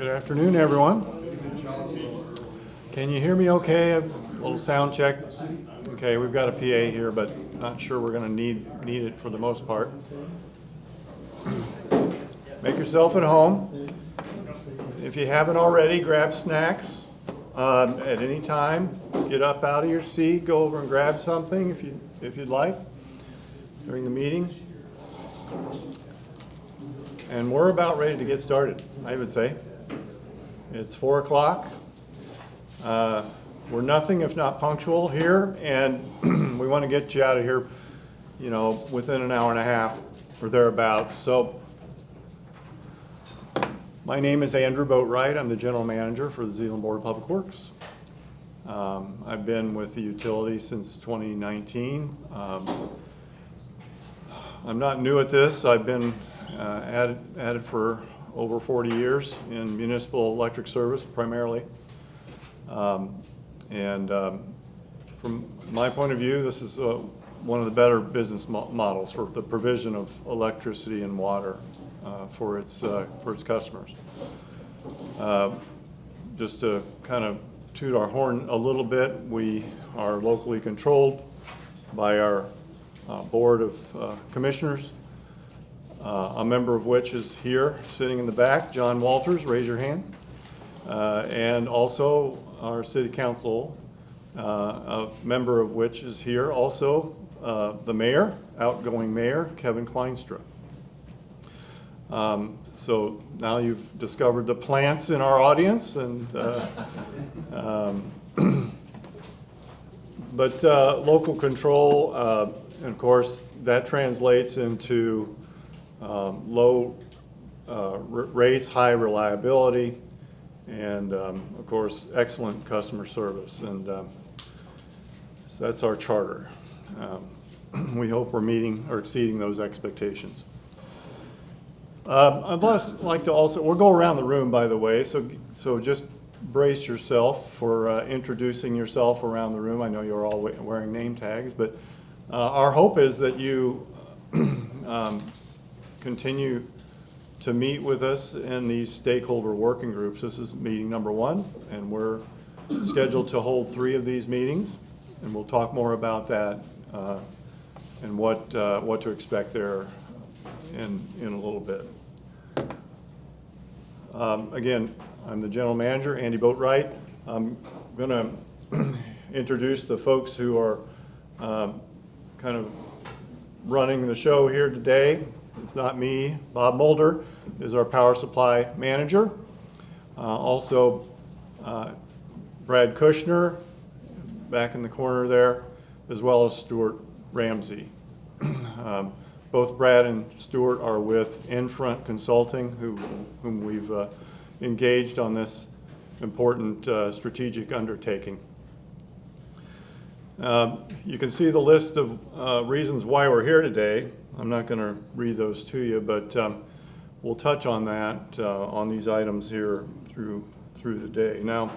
Good afternoon, everyone. Can you hear me okay? A little sound check. Okay, we've got a PA here, but not sure we're going to need it for the most part. Make yourself at home. If you haven't already, grab snacks at any time. Get up out of your seat, go over and grab something if you'd like during the meeting. And we're about ready to get started, I would say. It's 4 o'clock. We're nothing if not punctual here, and we want to get you out of here, within an hour and a half or thereabouts. So, my name is Andrew Boatwright. I'm the general manager for the Zeeland Board of Public Works. I've been with the utility since 2019. I'm not new at this. I've been at it for over 40 years in municipal electric service primarily. From my point of view, this is one of the better business models for the provision of electricity and water for its customers. Just to kind of toot our horn a little bit, we are locally controlled by our Board of Commissioners, a member of which is here sitting in the back, John Walters, raise your hand, and also our City Council, a member of which is here also, the Mayor, outgoing Mayor, Kevin Kleinstra. So now you've discovered the plants in our audience, and but local control, and of course, that translates into low rates, high reliability, and of course, excellent customer service. And so that's our charter. We hope we're meeting or exceeding those expectations. I'd like to also, we'll go around the room, by the way, so just brace yourself for introducing yourself around the room. I know you're all wearing name tags, but our hope is that you continue to meet with us in these stakeholder working groups. This is meeting number 1, and we're scheduled to hold 3 of these meetings, and we'll talk more about that and what to expect there in a little bit. Again, I'm the general manager, Andy Boatwright. I'm going to introduce the folks who are kind of running the show here today. It's not me. Bob Mulder is our power supply manager. Also, Brad Kushner, back in the corner there, as well as Stuart Ramsey. Both Brad and Stuart are with Infront Consulting, whom we've engaged on this important strategic undertaking. You can see the list of reasons why we're here today. I'm not going to read those to you, but we'll touch on that on these items here through the day. Now,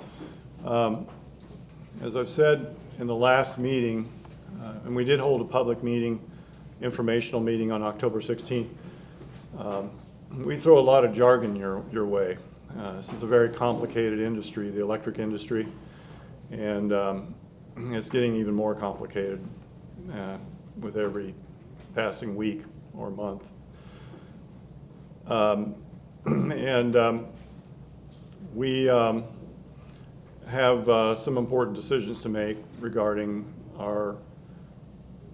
as I've said in the last meeting, and we did hold a public meeting, informational meeting on October 16th, we throw a lot of jargon your way. This is a very complicated industry, the electric industry, and it's getting even more complicated with every passing week or month. We have some important decisions to make regarding our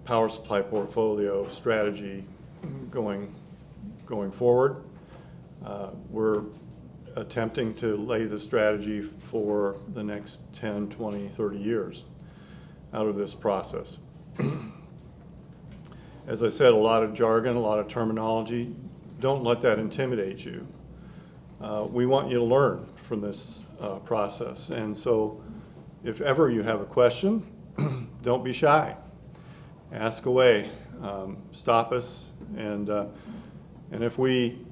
power supply portfolio strategy going forward. We're attempting to lay the strategy for the next 10, 20, 30 years out of this process. As I said, a lot of jargon, a lot of terminology. Don't let that intimidate you. We want you to learn from this process. And so if ever you have a question, don't be shy. Ask away. Stop us. And if we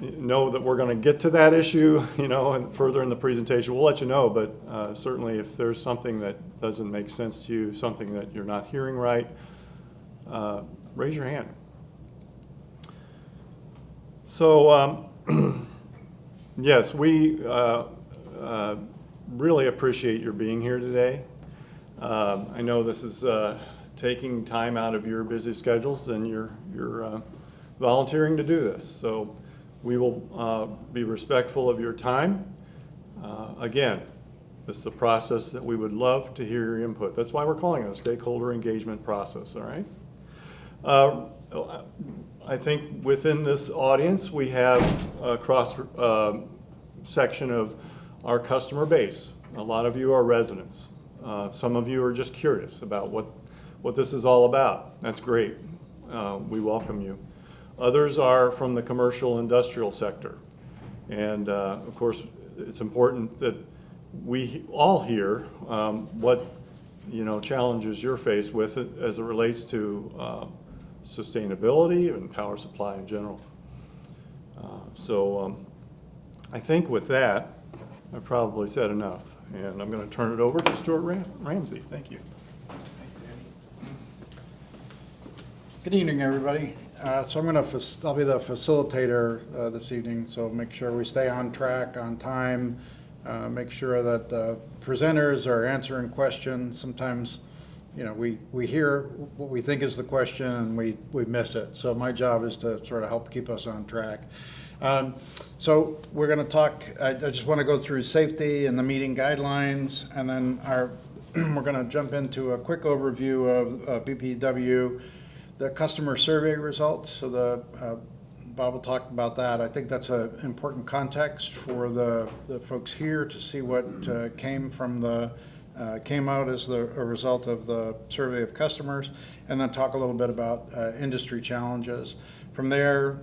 know that we're going to get to that issue, and further in the presentation, we'll let you know. But certainly if there's something that doesn't make sense to you, something that you're not hearing right, raise your hand. So Yes, we really appreciate your being here today. I know this is taking time out of your busy schedules, and you're volunteering to do this. So we will be respectful of your time. Again, this is a process that we would love to hear your input. That's why we're calling it a stakeholder engagement process, all right? I think within this audience, we have a cross section of our customer base. A lot of you are residents. Some of you are just curious about what this is all about. That's great. We welcome you. Others are from the commercial industrial sector. And of course, it's important that we all hear what challenges you're faced with as it relates to sustainability and power supply in general. So I think with that, I've probably said enough, and I'm going to turn it over to Stuart Ramsey. Thank you. Thanks, Andy. Good evening, everybody. So I'll be the facilitator this evening, so make sure we stay on track, on time, make sure that the presenters are answering questions. Sometimes, we hear what we think is the question and we miss it. So my job is to sort of help keep us on track. So we're going to talk, I just want to go through safety and the meeting guidelines, and then we're going to jump into a quick overview of BPW, the customer survey results. So Bob will talk about that. I think that's an important context for the folks here to see what came out as a result of the survey of customers, and then talk a little bit about industry challenges. From there,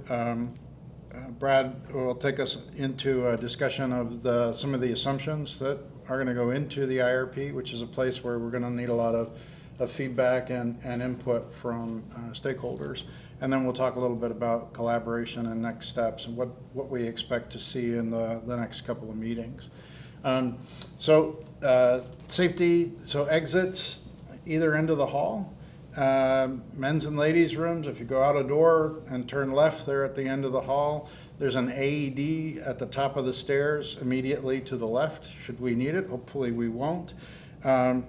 Brad will take us into a discussion of some of the assumptions that are going to go into the IRP, which is a place where we're going to need a lot of feedback and input from stakeholders. And then we'll talk a little bit about collaboration and next steps and what we expect to see in the next couple of meetings. Safety, so exits, either end of the hall. Men's and ladies' rooms, if you go out a door and turn left there at the end of the hall, there's an AED at the top of the stairs immediately to the left, should we need it. Hopefully we won't. And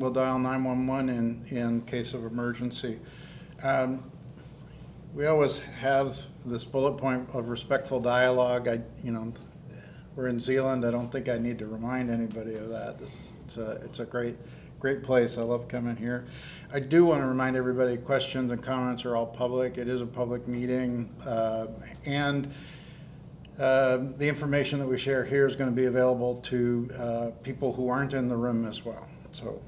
we'll dial 911 in case of emergency. We always have this bullet point of respectful dialogue. We're in Zealand. I don't think I need to remind anybody of that. It's a great place. I love coming here. I do want to remind everybody, questions and comments are all public. It is a public meeting, and the information that we share here is going to be available to people who aren't in the room as well. So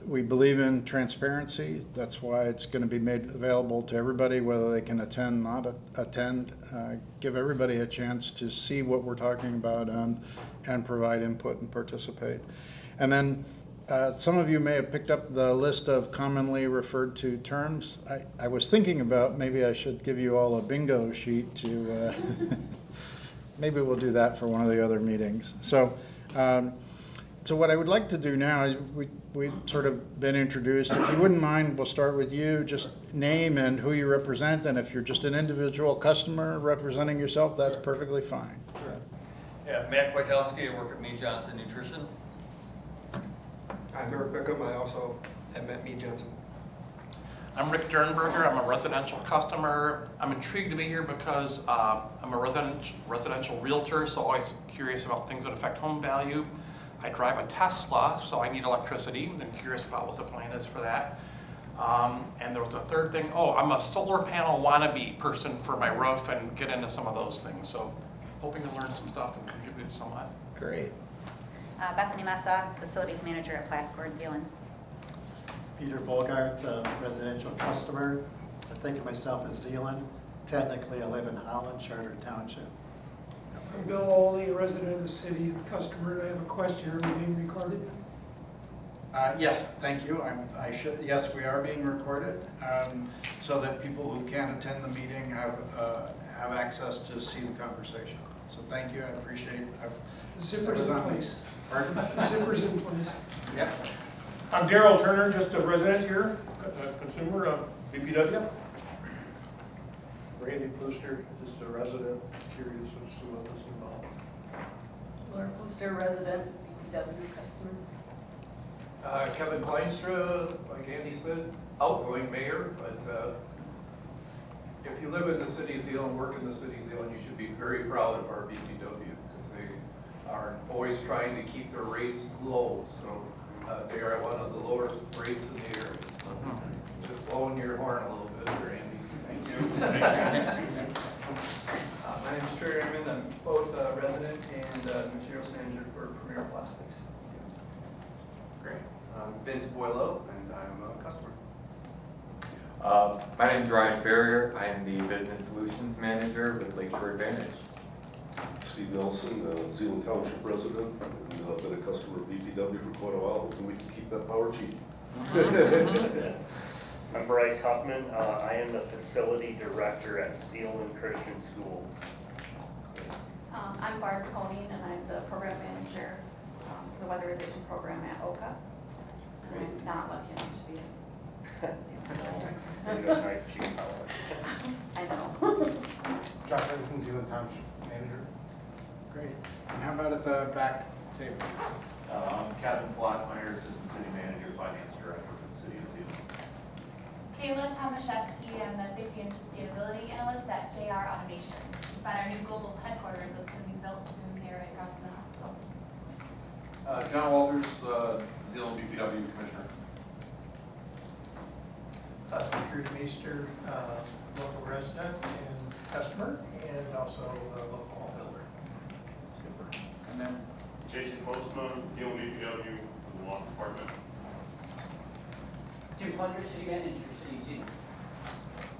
we believe in transparency. That's why it's going to be made available to everybody, whether they can attend, not attend. Give everybody a chance to see what we're talking about and provide input and participate. And then some of you may have picked up the list of commonly referred to terms. I was thinking about maybe I should give you all a bingo sheet to, maybe we'll do that for one of the other meetings. So what I would like to do now is we've sort of been introduced. If you wouldn't mind, we'll start with you. Just name and who you represent, and if you're just an individual customer representing yourself, that's perfectly fine. Sure. Yeah, Matt Kwiatkowski, I work at Mead Johnson Nutrition. I'm Eric Bickham. I also am at Mead Johnson. I'm Rick Dernberger. I'm a residential customer. I'm intrigued to be here because I'm a residential realtor, so always curious about things that affect home value. I drive a Tesla, so I need electricity. I'm curious about what the plan is for that. And there was a third thing. Oh, I'm a solar panel wannabe person for my roof and get into some of those things. So hoping to learn some stuff and contribute somewhat. Great. Bethany Messa, Facilities Manager at Plascor, Zealand. Peter Bogart, residential customer. I think of myself as Zealand. Technically, I live in Holland, Charter Township. I'm Bill Olney, a resident of the city and customer, and I have a question. Are we being recorded? Yes, thank you. Yes, we are being recorded, so that people who can't attend the meeting have access to see the conversation. So thank you. I appreciate it. The zipper's in place. Pardon? The zipper's in place. Yeah. I'm Darrell Turner, just a resident here, a consumer of BPW. Randy Brewster, just a resident, curious as to what was involved. Laura Poster, resident, DPW customer. Kevin Kleinstra, like Andy said, outgoing mayor, but if you live in the city of Zeeland, work in the city of Zeeland, you should be very proud of our BPW because they are always trying to keep their rates low. So they are one of the lowest rates in the area. So just blowing your horn a little bit there, Andy. Thank you. My name is Trey Raymond. I'm both a resident and materials manager for Premier Plastics. Great. I'm Vince Boileau, and I'm a customer. My name is Ryan Ferrier. I am the Business Solutions Manager with Lakeshore Advantage. Steve Nelson, Zeeland Township resident, and been a customer of BPW for quite a while, hoping we can keep that power cheap. I'm Bryce Huffman. I am the Facility Director at Zeeland Christian School. I'm Barb Koning, and I'm the Program Manager for the Weatherization Program at OCA. And I'm not lucky enough to be You got nice cheap power. I know. Josh Edison, Zeeland Township Manager. Great. And how about at the back table? I'm Kevin Blockmeyer, Assistant City Manager, Finance Director for the City of Zeeland. Kayla Tomaszewski, I'm the Safety and Sustainability Analyst at JR Automation. We've got our new global headquarters that's going to be built soon here at Grosvenor Hospital. John Walters, Zeeland BPW Commissioner. Drew Meester, local resident and customer, and also a local home builder. Super. And then Jason Postman, Zeeland BPW, the law department. Tim Plunder, City Manager, City of Zeeland.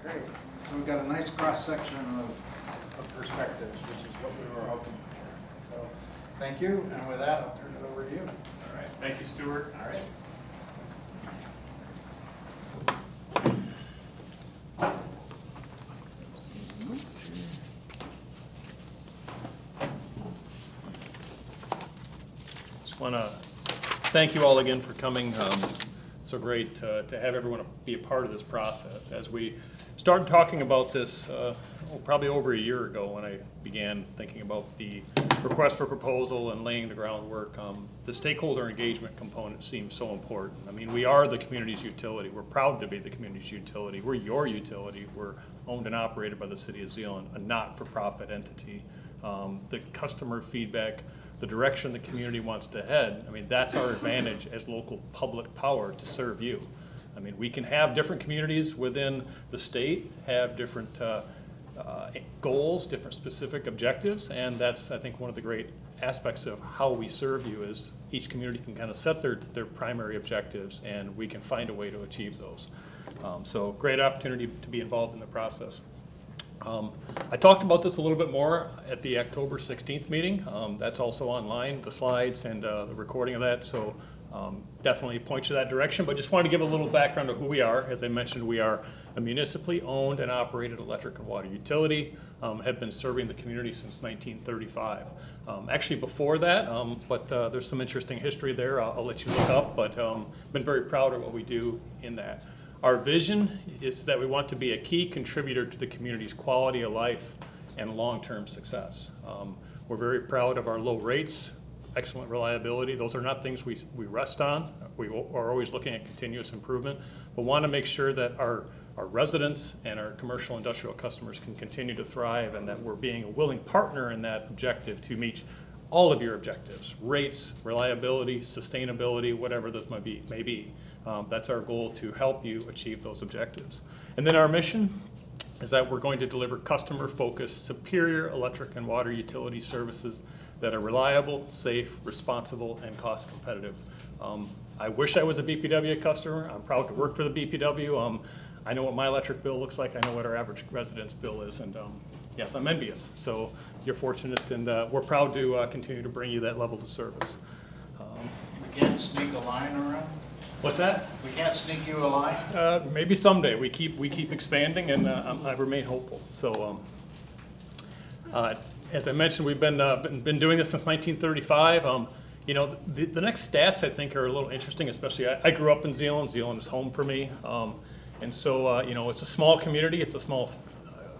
Great. So we've got a nice cross-section of perspectives, which is what we were hoping for. So thank you, and with that, I'll turn it over to you. All right, thank you, Stuart. All right. Just want to thank you all again for coming. So great to have everyone be a part of this process. As we started talking about this probably over a year ago when I began thinking about the request for proposal and laying the groundwork, the stakeholder engagement component seems so important. I mean, we are the community's utility. We're proud to be the community's utility. We're your utility. We're owned and operated by the City of Zeeland, a not-for-profit entity. The customer feedback, the direction the community wants to head, I mean, that's our advantage as local public power to serve you. I mean, we can have different communities within the state, have different goals, different specific objectives, and that's, I think, one of the great aspects of how we serve you is each community can kind of set their primary objectives, and we can find a way to achieve those. So great opportunity to be involved in the process. I talked about this a little bit more at the October 16th meeting. That's also online, the slides and the recording of that, so definitely point you that direction, but just wanted to give a little background of who we are. As I mentioned, we are a municipally owned and operated electric and water utility, have been serving the community since 1935. Actually before that, but there's some interesting history there I'll let you look up, but been very proud of what we do in that. Our vision is that we want to be a key contributor to the community's quality of life and long-term success. We're very proud of our low rates, excellent reliability. Those are not things we rest on. We are always looking at continuous improvement, but want to make sure that our residents and our commercial industrial customers can continue to thrive, and that we're being a willing partner in that objective to meet all of your objectives, rates, reliability, sustainability, whatever those may be. That's our goal, to help you achieve those objectives. And then our mission is that we're going to deliver customer-focused, superior electric and water utility services that are reliable, safe, responsible, and cost competitive. I wish I was a BPW customer. I'm proud to work for the BPW. I know what my electric bill looks like. I know what our average resident's bill is, and yes, I'm envious. So you're fortunate, and we're proud to continue to bring you that level of service. We can't sneak a line around? What's that? We can't sneak you a line? Maybe someday. We keep expanding, and I remain hopeful. So, as I mentioned, we've been doing this since 1935. You know, the next stats I think are a little interesting, especially I grew up in Zeeland. Zeeland is home for me, and so you know, it's a small community. It's a small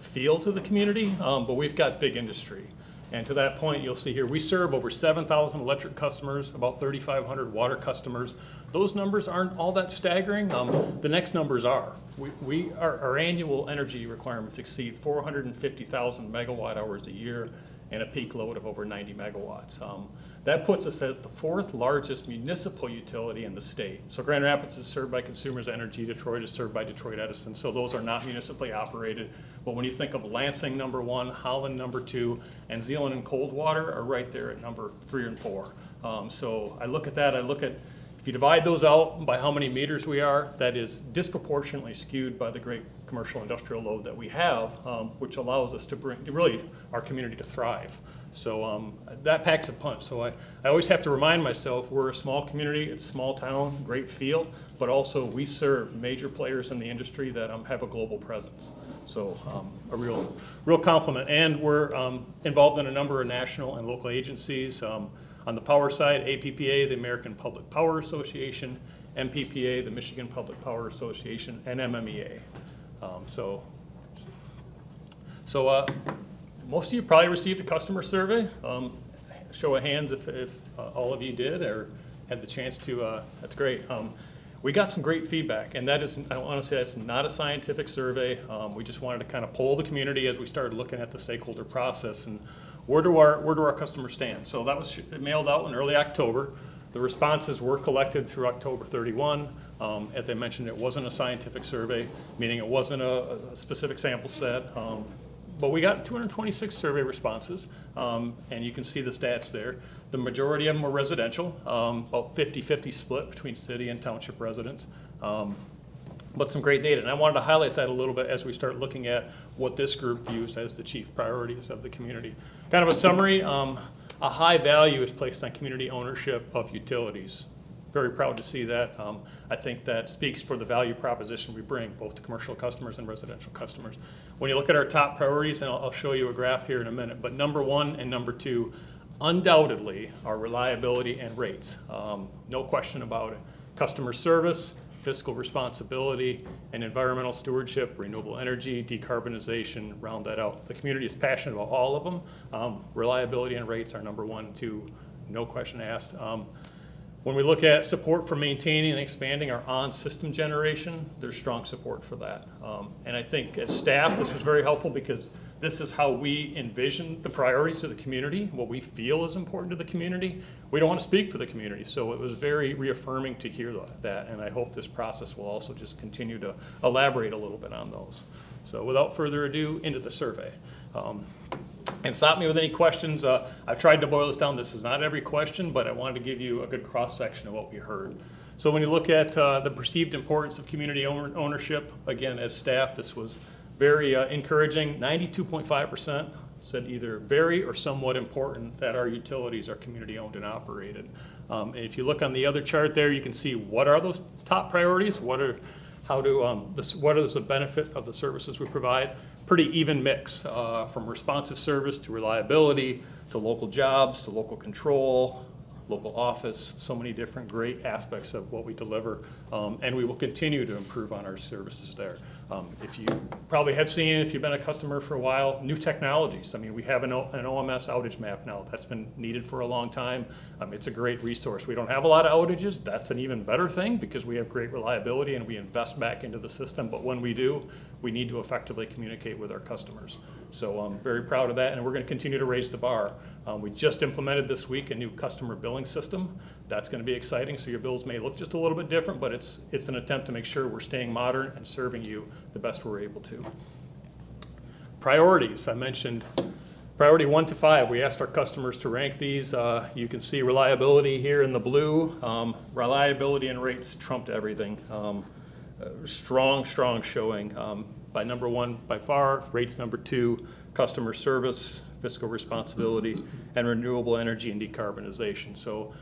feel to the community, but we've got big industry. And to that point, you'll see here, we serve over 7,000 electric customers, about 3,500 water customers. Those numbers aren't all that staggering. The next numbers are. Our annual energy requirements exceed 450,000 megawatt hours a year and a peak load of over 90 megawatts. That puts us at the 4th largest municipal utility in the state. So Grand Rapids is served by Consumers Energy, Detroit is served by Detroit Edison, so those are not municipally operated. But when you think of Lansing number 1, Holland number 2, and Zeeland and Coldwater are right there at number 3 and 4. So I look at that, if you divide those out by how many meters we are, that is disproportionately skewed by the great commercial industrial load that we have, which allows us to bring really our community to thrive. So that packs a punch. So I always have to remind myself we're a small community, it's a small town, great feel, but also we serve major players in the industry that have a global presence. So a real compliment. And we're involved in a number of national and local agencies. On the power side, APPA, the American Public Power Association, MPPA, the Michigan Public Power Association, and MMEA. Most of you probably received a customer survey. Show of hands if all of you did or had the chance to, that's great. We got some great feedback, and that is, I want to say that's not a scientific survey. We just wanted to kind of poll the community as we started looking at the stakeholder process and where do our customers stand? So that was mailed out in early October. The responses were collected through October 31. As I mentioned, it wasn't a scientific survey, meaning it wasn't a specific sample set. But we got 226 survey responses, and you can see the stats there. The majority of them were residential, about 50-50 split between city and township residents. But some great data, and I wanted to highlight that a little bit as we start looking at what this group views as the chief priorities of the community. Kind of a summary, a high value is placed on community ownership of utilities. Very proud to see that. I think that speaks for the value proposition we bring both to commercial customers and residential customers. When you look at our top priorities, and I'll show you a graph here in a minute, but number 1 and number 2 undoubtedly are reliability and rates. No question about it. Customer service, fiscal responsibility, and environmental stewardship, renewable energy, decarbonization, round that out. The community is passionate about all of them. Reliability and rates are number 1 and 2, no question asked. When we look at support for maintaining and expanding our on-system generation, there's strong support for that. And I think as staff, this was very helpful because this is how we envision the priorities of the community, what we feel is important to the community. We don't want to speak for the community, so it was very reaffirming to hear that, and I hope this process will also just continue to elaborate a little bit on those. So without further ado, into the survey. And stop me with any questions. I've tried to boil this down. This is not every question, but I wanted to give you a good cross-section of what we heard. So when you look at the perceived importance of community ownership, again, as staff, this was very encouraging. 92.5% said either very or somewhat important that our utilities are community owned and operated. And if you look on the other chart there, you can see what are those top priorities, what is the benefit of the services we provide. Pretty even mix from responsive service to reliability to local jobs to local control, local office, so many different great aspects of what we deliver, and we will continue to improve on our services there. If you probably have seen, if you've been a customer for a while, new technologies. I mean, we have an OMS outage map now. That's been needed for a long time. It's a great resource. We don't have a lot of outages. That's an even better thing because we have great reliability and we invest back into the system. But when we do, we need to effectively communicate with our customers. So I'm very proud of that, and we're going to continue to raise the bar. We just implemented this week a new customer billing system. That's going to be exciting, so your bills may look just a little bit different, but it's an attempt to make sure we're staying modern and serving you the best we're able to. Priorities, I mentioned priority 1 to 5. We asked our customers to rank these. You can see reliability here in the blue. Reliability and rates trumped everything. Strong showing. By number 1 by far, rates number 2, customer service, fiscal responsibility, and renewable energy and decarbonization. So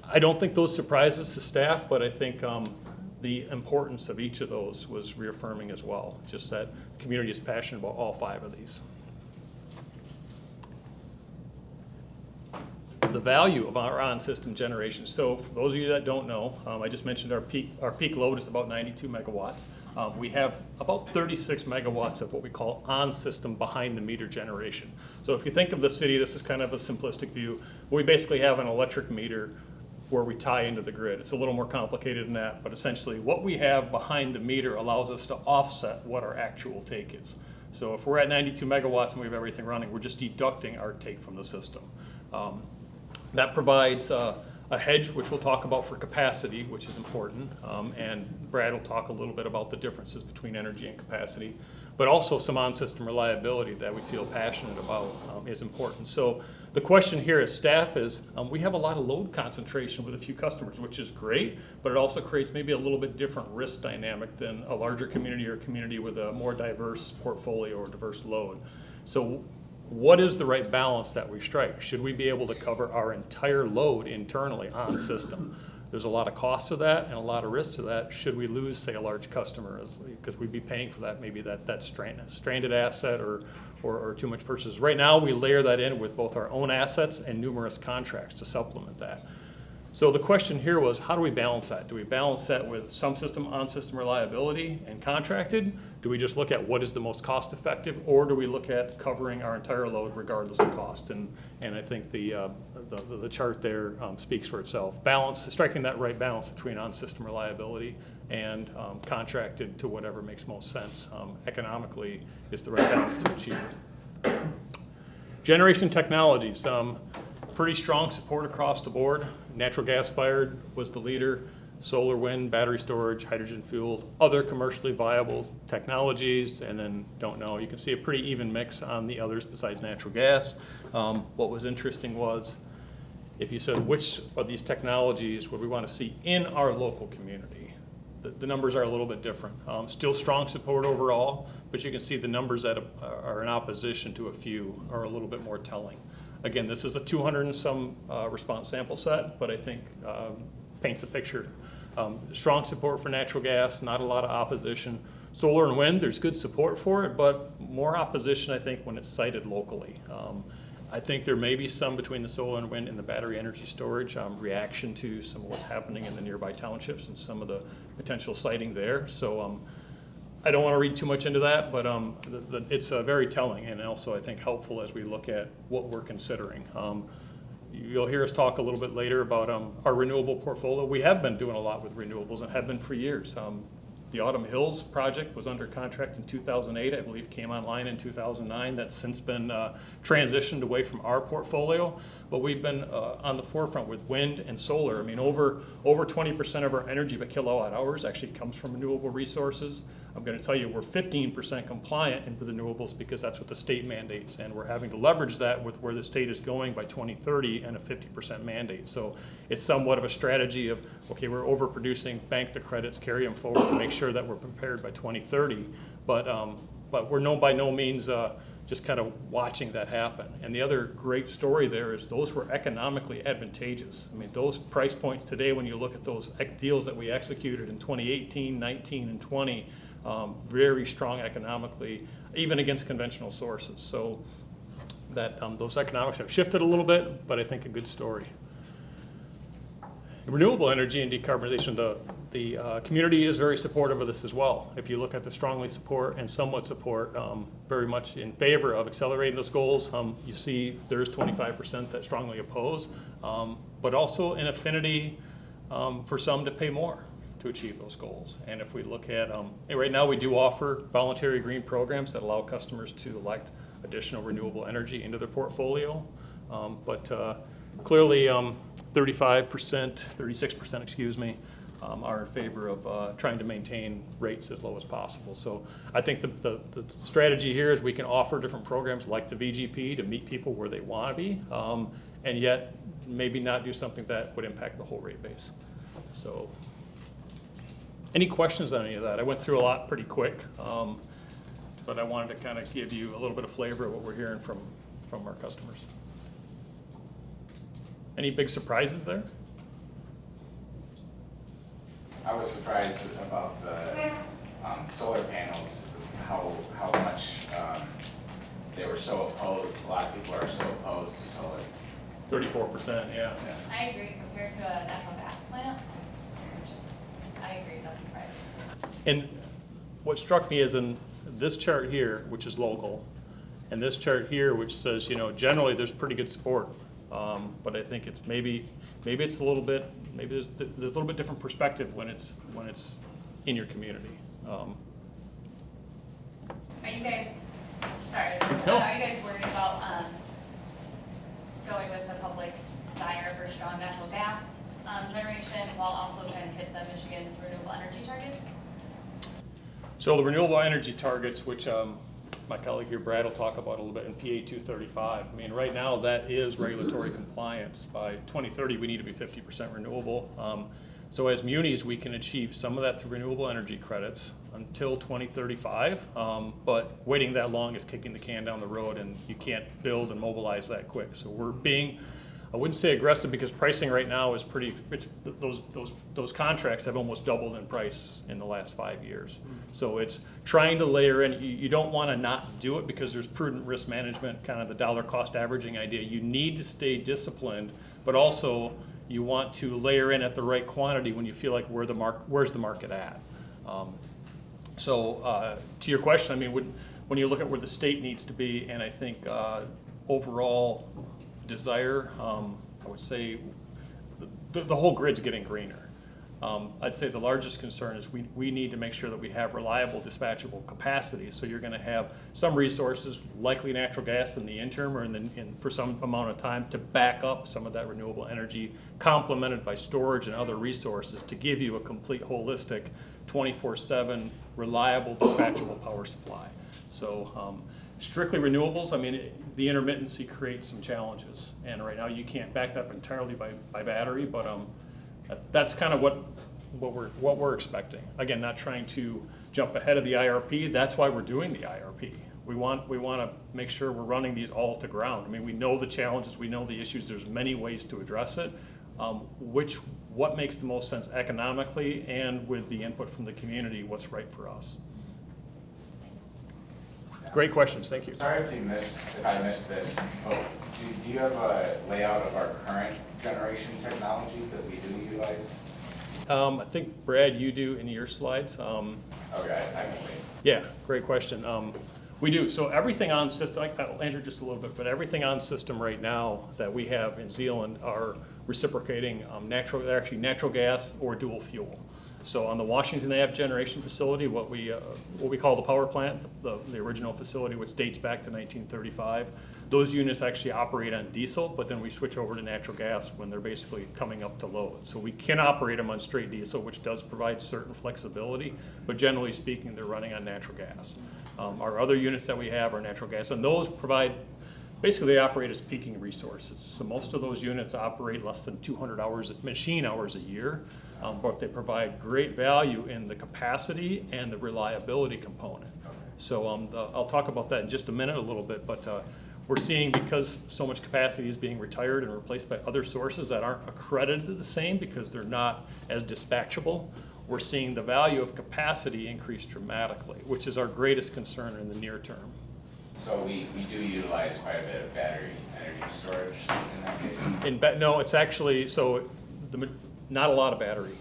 I don't think those surprise us to staff, but I think the importance of each of those was reaffirming as well, just that the community is passionate about all 5 of these. the value of our on-system generation. So for those of you that don't know, I just mentioned our peak load is about 92 megawatts. We have about 36 megawatts of what we call on-system behind-the-meter generation. So if you think of the city, this is kind of a simplistic view. We basically have an electric meter where we tie into the grid. It's a little more complicated than that, but essentially what we have behind the meter allows us to offset what our actual take is. So if we're at 92 megawatts and we have everything running, we're just deducting our take from the system. That provides a hedge, which we'll talk about for capacity, which is important, and Brad will talk a little bit about the differences between energy and capacity, but also some on-system reliability that we feel passionate about is important. So the question here as staff is, we have a lot of load concentration with a few customers, which is great, but it also creates maybe a little bit different risk dynamic than a larger community or a community with a more diverse portfolio or diverse load. So what is the right balance that we strike? Should we be able to cover our entire load internally on system? There's a lot of cost to that and a lot of risk to that. Should we lose, say, a large customer, because we'd be paying for that, maybe that stranded asset or too much purchases. Right now, we layer that in with both our own assets and numerous contracts to supplement that. So the question here was, how do we balance that? Do we balance that with some system on-system reliability and contracted? Do we just look at what is the most cost-effective, or do we look at covering our entire load regardless of cost? And I think the chart there speaks for itself. Striking that right balance between on-system reliability and contracted to whatever makes most sense economically is the right balance to achieve it. Generation technologies. Pretty strong support across the board. Natural gas fired was the leader, solar, wind, battery storage, hydrogen fueled, other commercially viable technologies, and then you can see a pretty even mix on the others besides natural gas. What was interesting was, if you said which of these technologies would we want to see in our local community, the numbers are a little bit different. Still strong support overall, but you can see the numbers that are in opposition to a few are a little bit more telling. Again, this is a 200 and some response sample set, but I think paints a picture. Strong support for natural gas, not a lot of opposition. Solar and wind, there's good support for it, but more opposition, I think, when it's sited locally. I think there may be some between the solar and wind and the battery energy storage reaction to some of what's happening in the nearby townships and some of the potential siting there. So I don't want to read too much into that, but it's very telling and also I think helpful as we look at what we're considering. You'll hear us talk a little bit later about our renewable portfolio. We have been doing a lot with renewables and have been for years. The Autumn Hills project was under contract in 2008, I believe came online in 2009. That's since been transitioned away from our portfolio, but we've been on the forefront with wind and solar. I mean, over 20% of our energy by kilowatt hours actually comes from renewable resources. I'm going to tell you we're 15% compliant in renewables because that's what the state mandates, and we're having to leverage that with where the state is going by 2030 and a 50% mandate. So it's somewhat of a strategy of, okay, we're overproducing, bank the credits, carry them forward to make sure that we're prepared by 2030. But we're by no means just kind of watching that happen. And the other great story there is those were economically advantageous. I mean, those price points today, when you look at those deals that we executed in 2018, 19, and 20, very strong economically, even against conventional sources. So that those economics have shifted a little bit, but I think a good story. Renewable energy and decarbonization, the community is very supportive of this as well. If you look at the strongly support and somewhat support, very much in favor of accelerating those goals, you see there's 25% that strongly oppose, but also an affinity for some to pay more to achieve those goals. And if we look at, right now we do offer voluntary green programs that allow customers to elect additional renewable energy into their portfolio, but clearly 36%, excuse me, are in favor of trying to maintain rates as low as possible. So I think the strategy here is we can offer different programs like the VGP to meet people where they want to be, and yet maybe not do something that would impact the whole rate base. So any questions on any of that? I went through a lot pretty quick, but I wanted to kind of give you a little bit of flavor of what we're hearing from our customers. Any big surprises there? I was surprised about the solar panels, how much they were so opposed. A lot of people are so opposed to solar. 34%, yeah. I agree, compared to a natural gas plant, I agree, that's surprising. And what struck me is in this chart here, which is local, and this chart here, which says, you know, generally there's pretty good support. But I think it's maybe it's a little bit, maybe there's a little bit different perspective when it's in your community. Are you guys, sorry, No. are you guys worried about going with the public's desire for strong natural gas generation while also trying to hit the Michigan's renewable energy targets? So the renewable energy targets, which my colleague here, Brad, will talk about a little bit in PA 235. I mean, right now that is regulatory compliance. By 2030, we need to be 50% renewable. So as munis, we can achieve some of that through renewable energy credits until 2035. But waiting that long is kicking the can down the road, and you can't build and mobilize that quick. So we're being, I wouldn't say aggressive, because pricing right now is pretty, those contracts have almost doubled in price in the last 5 years. So it's trying to layer in, you don't want to not do it because there's prudent risk management, kind of the dollar cost averaging idea. You need to stay disciplined, but also you want to layer in at the right quantity when you feel like where's the market at. To your question, I mean, when you look at where the state needs to be, and I think overall desire, I would say the whole grid's getting greener. I'd say the largest concern is we need to make sure that we have reliable dispatchable capacity. So you're going to have some resources, likely natural gas in the interim or for some amount of time, to back up some of that renewable energy, complemented by storage and other resources to give you a complete holistic 24/7 reliable dispatchable power supply. So strictly renewables, I mean, the intermittency creates some challenges, and right now you can't back that up entirely by battery, but that's kind of what we're expecting. Again, not trying to jump ahead of the IRP. That's why we're doing the IRP. We want to make sure we're running these all to ground. I mean, we know the challenges, we know the issues. There's many ways to address it. What makes the most sense economically, and with the input from the community, what's right for us. Great questions, thank you. Sorry if I missed this, but do you have a layout of our current generation technologies that we do utilize? I think, Brad, you do in your slides. Okay, I can wait. Yeah, great question. We do. So everything on system, I'll answer just a little bit, but everything on system right now that we have in Zeeland are reciprocating natural gas or dual fuel. So on the Washington Ave generation facility, what we call the power plant, the original facility, which dates back to 1935, those units actually operate on diesel, but then we switch over to natural gas when they're basically coming up to load. So we can operate them on straight diesel, which does provide certain flexibility, but generally speaking, they're running on natural gas. Our other units that we have are natural gas, and those provide, basically they operate as peaking resources. So most of those units operate less than 200 machine hours a year, but they provide great value in the capacity and the reliability component. So I'll talk about that in just a minute a little bit, but we're seeing, because so much capacity is being retired and replaced by other sources that aren't accredited the same because they're not as dispatchable, we're seeing the value of capacity increase dramatically, which is our greatest concern in the near term. So we do utilize quite a bit of battery energy storage in that case? No, it's actually, not a lot of battery.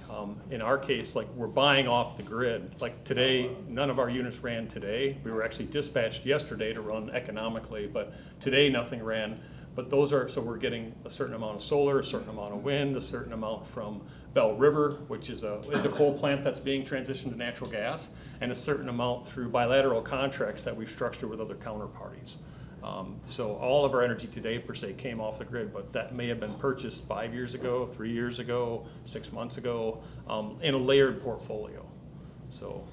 In our case, like, we're buying off the grid. Like today, none of our units ran today. We were actually dispatched yesterday to run economically, but today nothing ran. But so we're getting a certain amount of solar, a certain amount of wind, a certain amount from Bell River, which is a coal plant that's being transitioned to natural gas, and a certain amount through bilateral contracts that we've structured with other counterparties. So all of our energy today, per se, came off the grid, but that may have been purchased 5 years ago, 3 years ago, 6 months ago, in a layered portfolio. So,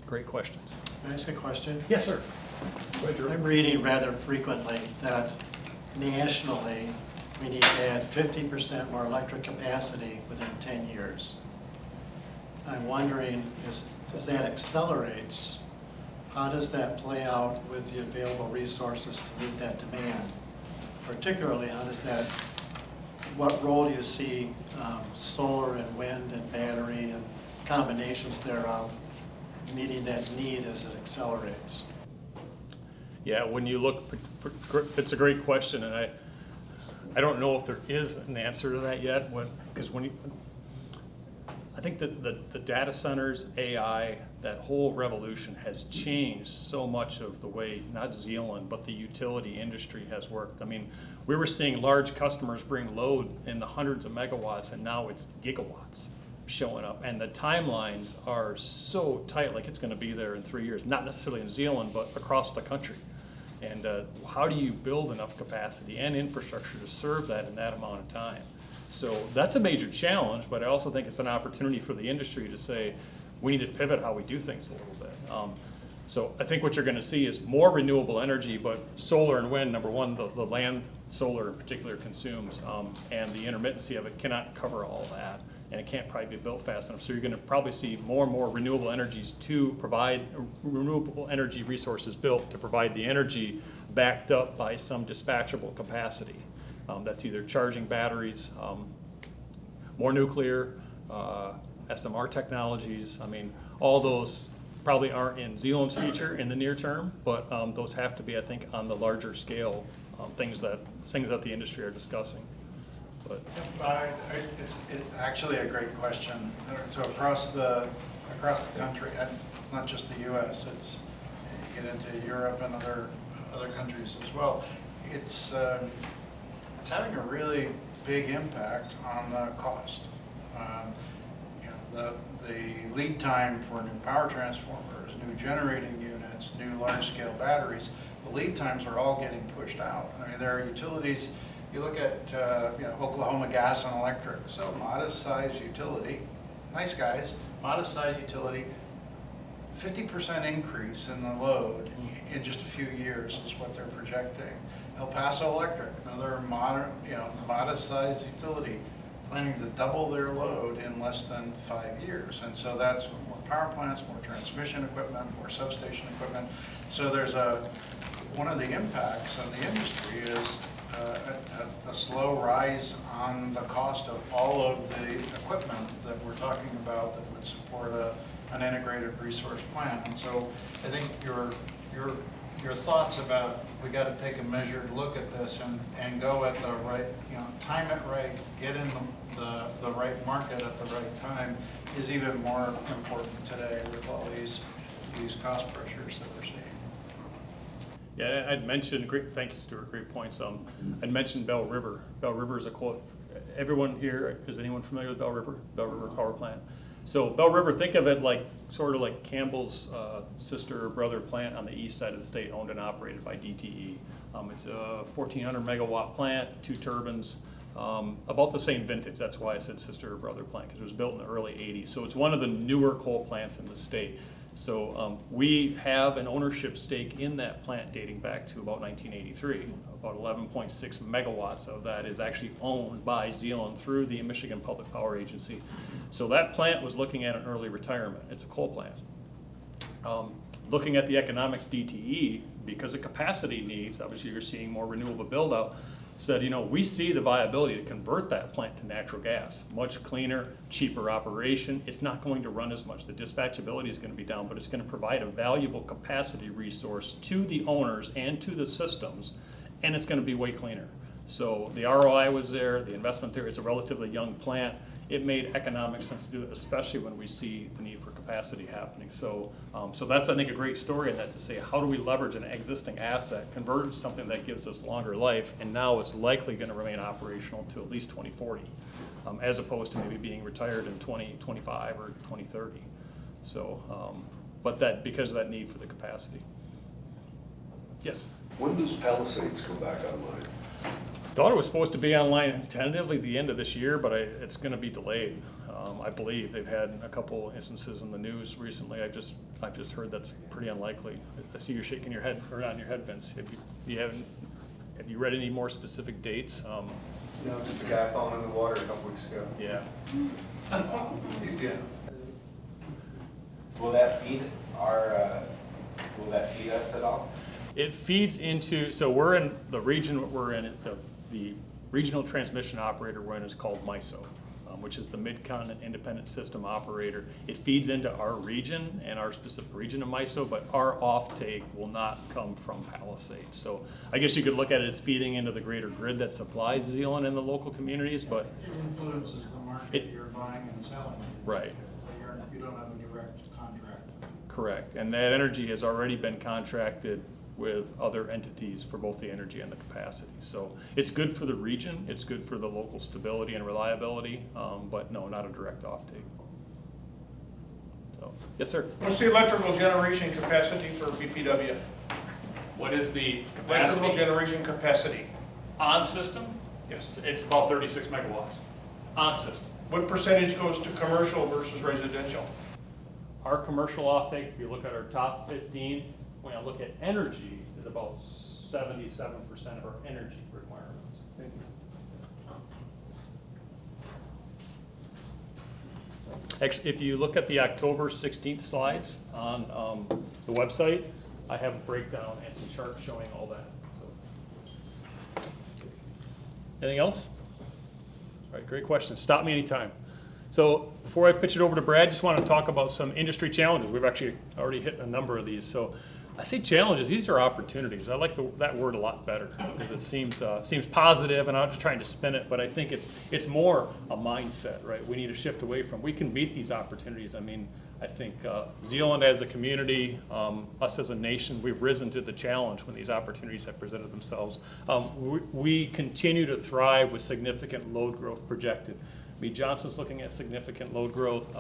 great questions. Can I ask a question? Yes, sir. I'm reading rather frequently that nationally we need to add 50% more electric capacity within 10 years. I'm wondering, as that accelerates, how does that play out with the available resources to meet that demand? Particularly, what role do you see solar and wind and battery and combinations thereof meeting that need as it accelerates? Yeah, when you look, it's a great question, and I don't know if there is an answer to that yet, because I think that the data centers, AI, that whole revolution has changed so much of the way, not Zealand, but the utility industry has worked. I mean, we were seeing large customers bring load in the hundreds of megawatts, and now it's gigawatts showing up. And the timelines are so tight, like it's gonna be there in 3 years, not necessarily in Zealand, but across the country. And how do you build enough capacity and infrastructure to serve that in that amount of time? So that's a major challenge, but I also think it's an opportunity for the industry to say, we need to pivot how we do things a little bit. So I think what you're gonna see is more renewable energy, but solar and wind, number one, the land solar in particular consumes, and the intermittency of it cannot cover all that, and it can't probably be built fast enough. So you're gonna probably see more and more renewable energies to provide, renewable energy resources built to provide the energy backed up by some dispatchable capacity. That's either charging batteries, more nuclear, SMR technologies. I mean, all those probably aren't in Zealand's future in the near term, but those have to be, I think, on the larger scale, things that the industry are discussing. But It's actually a great question. So across the country, and not just the U.S., you get into Europe and other countries as well. It's having a really big impact on the cost. The lead time for new power transformers, new generating units, new large-scale batteries, the lead times are all getting pushed out. I mean, there are utilities. You look at Oklahoma Gas and Electric, so modest-sized utility, nice guys, modest-sized utility, 50% increase in the load in just a few years is what they're projecting. El Paso Electric, another modest-sized utility, planning to double their load in less than 5 years. And so that's more power plants, more transmission equipment, more substation equipment. So there's one of the impacts on the industry is a slow rise on the cost of all of the equipment that we're talking about that would support an integrated resource plan. And so I think your thoughts about we got to take a measured look at this and go at the right, time it right, get in the right market at the right time is even more important today with all these cost pressures that we're seeing. yeah, I'd mentioned, thank you, Stuart, great points. I'd mentioned Bell River. Bell River is a quote. Everyone here, is anyone familiar with Bell River? Bell River Power Plant. So Bell River, think of it like sort of like Campbell's sister or brother plant on the east side of the state, owned and operated by DTE. It's a 1,400 megawatt plant, 2 turbines, about the same vintage. That's why I said sister or brother plant, because it was built in the early 80s. So it's one of the newer coal plants in the state. So we have an ownership stake in that plant dating back to about 1983. About 11.6 megawatts of that is actually owned by Zealand through the Michigan Public Power Agency. So that plant was looking at an early retirement. It's a coal plant. Looking at the economics, DTE, because of capacity needs, obviously you're seeing more renewable build out, said, we see the viability to convert that plant to natural gas. Much cleaner, cheaper operation. It's not going to run as much. The dispatchability is going to be down, but it's going to provide a valuable capacity resource to the owners and to the systems, and it's going to be way cleaner. So the ROI was there, the investment there. It's a relatively young plant. It made economic sense to do it, especially when we see the need for capacity happening. So, so that's, I think, a great story in that, to say, how do we leverage an existing asset, convert it to something that gives us longer life, and now it's likely going to remain operational until at least 2040, as opposed to maybe being retired in 2025 or 2030. So, but that, because of that need for the capacity. Yes? When does Palisades come back online? Thought it was supposed to be online tentatively the end of this year, but it's going to be delayed. I believe they've had a couple instances in the news recently. I've just heard that's pretty unlikely. I see you're shaking your head, or not your head, Vince. Have you read any more specific dates? No, just a guy falling in the water a couple weeks ago. Yeah. He's good. Will that feed will that feed us at all? It feeds into, so we're in the region we're in, the regional transmission operator we're in is called MISO. which is the Mid-Continent Independent System Operator. It feeds into our region and our specific region of MISO, but our offtake will not come from Palisades. So I guess you could look at it as feeding into the greater grid that supplies Zeeland and the local communities, but It influences the market you're buying and selling. right. But you don't have a direct contract. Correct, and that energy has already been contracted with other entities for both the energy and the capacity. So it's good for the region, it's good for the local stability and reliability, but no, not a direct offtake. So, yes, sir? What's the electrical generation capacity for BPW? What is the Electrical capacity generation capacity? on system? Yes. It's about 36 megawatts on system. What percentage goes to commercial versus residential? Our commercial offtake, if you look at our top 15, when I look at energy, is about 77% of our energy requirements. Thank you. Actually, if you look at the October 16th slides on the website, I have a breakdown and some charts showing all that. So, anything else? All right, great question. Stop me anytime. So before I pitch it over to Brad, just want to talk about some industry challenges. We've actually already hit a number of these. So I say challenges, these are opportunities. I like that word a lot better because it seems positive, and I'm just trying to spin it, but I think it's more a mindset, right? We need to shift away from, we can meet these opportunities. I mean, I think Zeeland as a community, us as a nation, we've risen to the challenge when these opportunities have presented themselves. We continue to thrive with significant load growth projected. Mead Johnson's looking at significant load growth.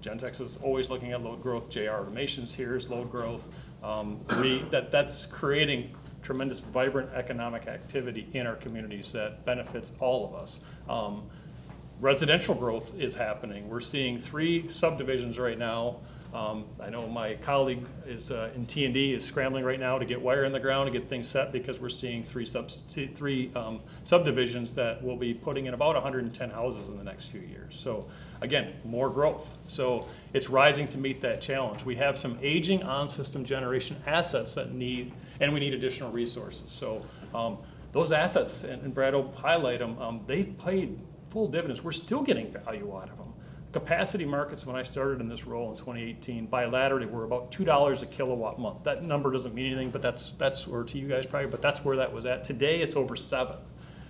Gentex is always looking at load growth. JR Automation's here is load growth. That's creating tremendous vibrant economic activity in our communities that benefits all of us. Residential growth is happening. We're seeing 3 subdivisions right now. I know my colleague is in T&D is scrambling right now to get wire in the ground to get things set because we're seeing 3 subdivisions that will be putting in about 110 houses in the next few years. So again, more growth. So it's rising to meet that challenge. We have some aging on-system generation assets that we need additional resources. So those assets, and Brad will highlight them, they've paid full dividends. We're still getting value out of them. Capacity markets, when I started in this role in 2018, bilaterally were about $2 a kilowatt month. That number doesn't mean anything, but that's or to you guys probably, but that's where that was at. Today it's over 7.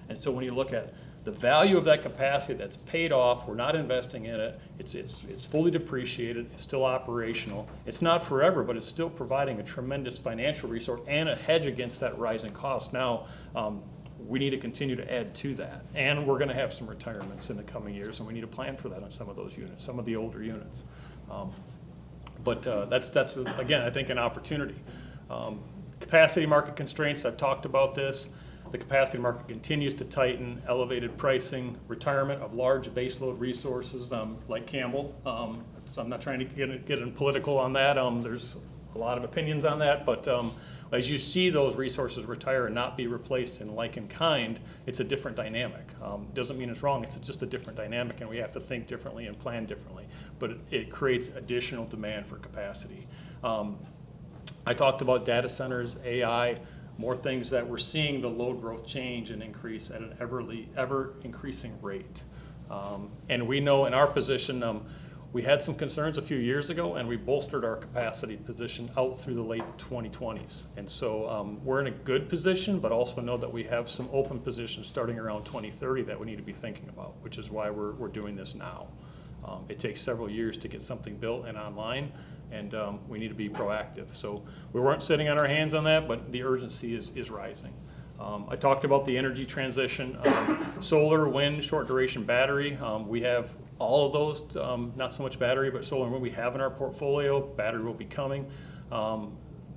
And so when you look at the value of that capacity that's paid off, we're not investing in it, it's fully depreciated, it's still operational. It's not forever, but it's still providing a tremendous financial resource and a hedge against that rising cost. Now, we need to continue to add to that. And we're going to have some retirements in the coming years, and we need to plan for that on some of those units, some of the older units. But that's again, I think, an opportunity. Capacity market constraints, I've talked about this. The capacity market continues to tighten, elevated pricing, retirement of large baseload resources like Campbell. So I'm not trying to get in political on that. There's a lot of opinions on that, but as you see those resources retire and not be replaced in like and kind, it's a different dynamic. Doesn't mean it's wrong, it's just a different dynamic, and we have to think differently and plan differently. But it creates additional demand for capacity. I talked about data centers, AI, more things that we're seeing the load growth change and increase at an ever increasing rate. And we know in our position, we had some concerns a few years ago, and we bolstered our capacity position out through the late 2020s. And so we're in a good position, but also know that we have some open positions starting around 2030 that we need to be thinking about, which is why we're doing this now. It takes several years to get something built and online, and we need to be proactive. So we weren't sitting on our hands on that, but the urgency is rising. I talked about the energy transition, solar, wind, short duration battery. We have all of those, not so much battery, but solar and wind we have in our portfolio. Battery will be coming.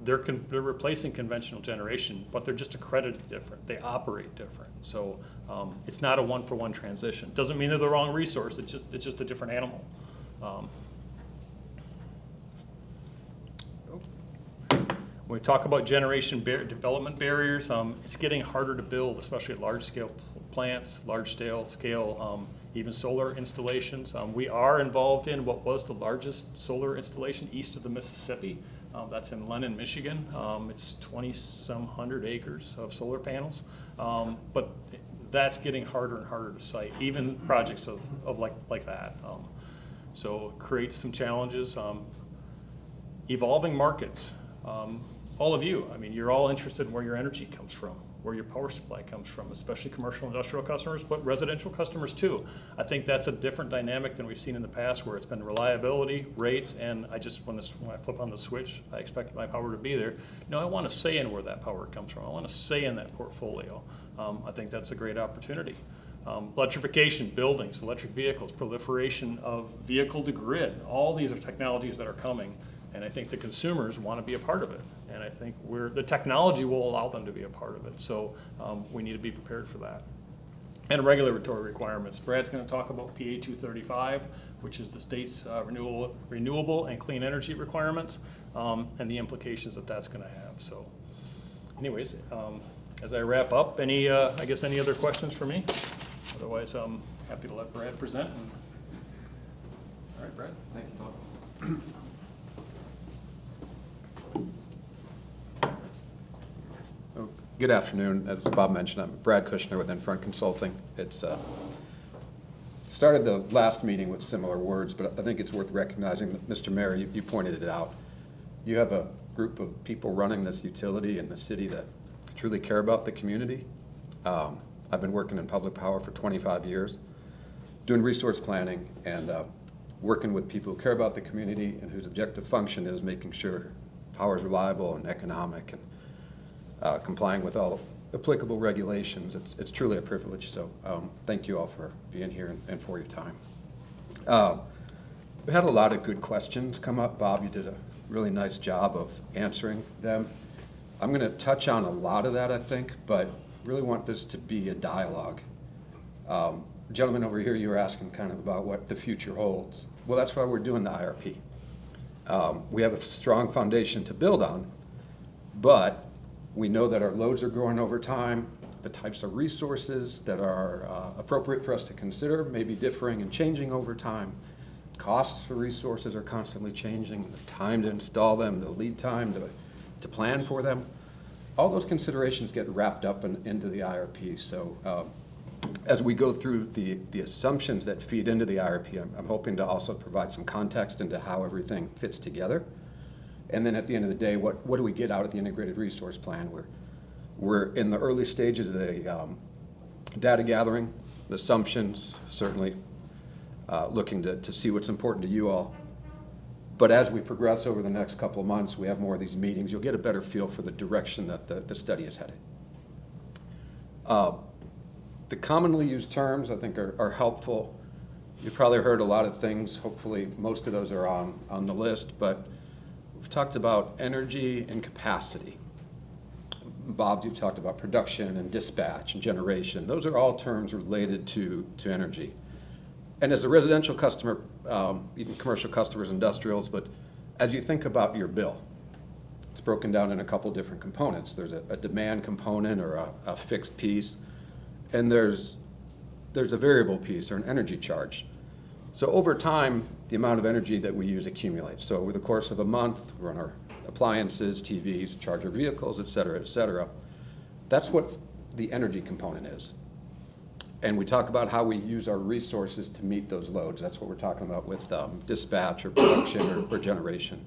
They're replacing conventional generation, but they're just accredited different. They operate different. So it's not a one-for-one transition. Doesn't mean they're the wrong resource. It's just a different animal. When we talk about generation development barriers, it's getting harder to build, especially at large-scale plants, large-scale, even solar installations. We are involved in what was the largest solar installation east of the Mississippi. That's in Lennon, Michigan. It's 20-some hundred acres of solar panels. But that's getting harder and harder to cite, even projects of like that. So it creates some challenges. Evolving markets. All of you, I mean, you're all interested in where your energy comes from, where your power supply comes from, especially commercial and industrial customers, but residential customers too. I think that's a different dynamic than we've seen in the past, where it's been reliability, rates, and when I flip on the switch, I expect my power to be there. No, I want to say in where that power comes from. I want to say in that portfolio. I think that's a great opportunity. Electrification, buildings, electric vehicles, proliferation of vehicle to grid. All these are technologies that are coming, and I think the consumers want to be a part of it. And I think the technology will allow them to be a part of it. So we need to be prepared for that. And regulatory requirements. Brad's going to talk about PA 235, which is the state's renewable and clean energy requirements, and the implications that that's going to have. So anyways, as I wrap up, any other questions for me? Otherwise, I'm happy to let Brad present. All right, Brad. Thank you, Bob. Good afternoon. As Bob mentioned, I'm Brad Kushner with Infront Consulting. It's started the last meeting with similar words, but I think it's worth recognizing that, Mr. Mayor, you pointed it out. You have a group of people running this utility in the city that truly care about the community. I've been working in public power for 25 years, doing resource planning and working with people who care about the community and whose objective function is making sure power is reliable and economic and complying with all applicable regulations. It's truly a privilege, so thank you all for being here and for your time. We had a lot of good questions come up. Bob, you did a really nice job of answering them. I'm going to touch on a lot of that, I think, but really want this to be a dialogue. Gentlemen over here, you were asking kind of about what the future holds. Well, that's why we're doing the IRP. We have a strong foundation to build on, but we know that our loads are growing over time. The types of resources that are appropriate for us to consider may be differing and changing over time. Costs for resources are constantly changing. The time to install them, the lead time to plan for them. All those considerations get wrapped up into the IRP. So as we go through the assumptions that feed into the IRP, I'm hoping to also provide some context into how everything fits together. And then at the end of the day, what do we get out of the integrated resource plan? We're in the early stages of the data gathering, the assumptions, certainly looking to see what's important to you all. But as we progress over the next couple of months, we have more of these meetings, you'll get a better feel for the direction that the study is headed. The commonly used terms, I think, are helpful. You've probably heard a lot of things. Hopefully, most of those are on the list. But we've talked about energy and capacity. Bob, you've talked about production and dispatch and generation. Those are all terms related to energy. And as a residential customer, even commercial customers, industrials, but as you think about your bill, it's broken down in a couple different components. There's a demand component or a fixed piece, and there's a variable piece or an energy charge. So over time, the amount of energy that we use accumulates. So over the course of a month, we run our appliances, TVs, charge our vehicles, et cetera, et cetera. That's what the energy component is. And we talk about how we use our resources to meet those loads. That's what we're talking about with dispatch or production or generation.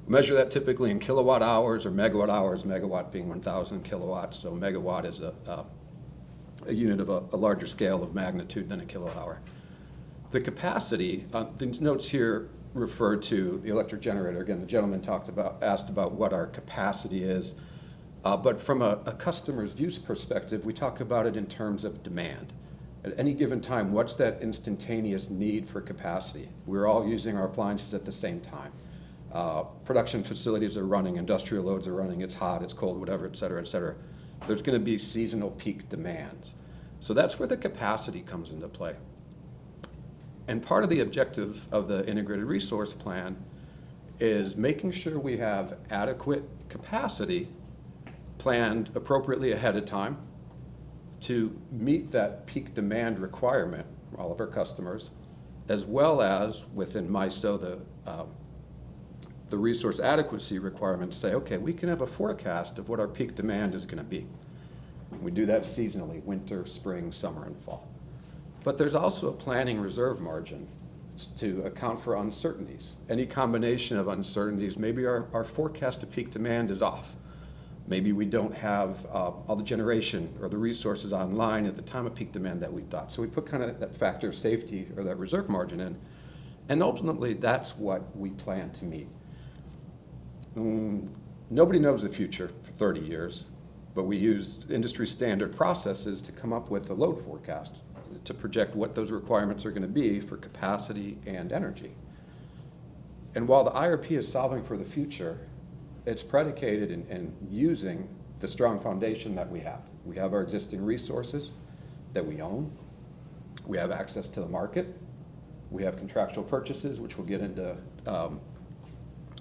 We measure that typically in kilowatt hours or megawatt hours, megawatt being 1,000 kilowatts. So megawatt is a unit of a larger scale of magnitude than a kilowatt hour. The capacity, these notes here refer to the electric generator. Again, the gentleman asked about what our capacity is. But from a customer's use perspective, we talk about it in terms of demand. At any given time, what's that instantaneous need for capacity? We're all using our appliances at the same time. Production facilities are running, industrial loads are running, it's hot, it's cold, whatever, et cetera, et cetera. There's going to be seasonal peak demands. So that's where the capacity comes into play. And part of the objective of the integrated resource plan is making sure we have adequate capacity planned appropriately ahead of time to meet that peak demand requirement for all of our customers, as well as within MISO, the resource adequacy requirements say, okay, we can have a forecast of what our peak demand is going to be. We do that seasonally, winter, spring, summer, and fall. But there's also a planning reserve margin to account for uncertainties. Any combination of uncertainties, maybe our forecast of peak demand is off. Maybe we don't have all the generation or the resources online at the time of peak demand that we thought. So we put kind of that factor of safety or that reserve margin in. And ultimately, that's what we plan to meet. Nobody knows the future for 30 years, but we use industry standard processes to come up with a load forecast to project what those requirements are going to be for capacity and energy. And while the IRP is solving for the future, it's predicated in using the strong foundation that we have. We have our existing resources that we own. We have access to the market. We have contractual purchases, which we'll get into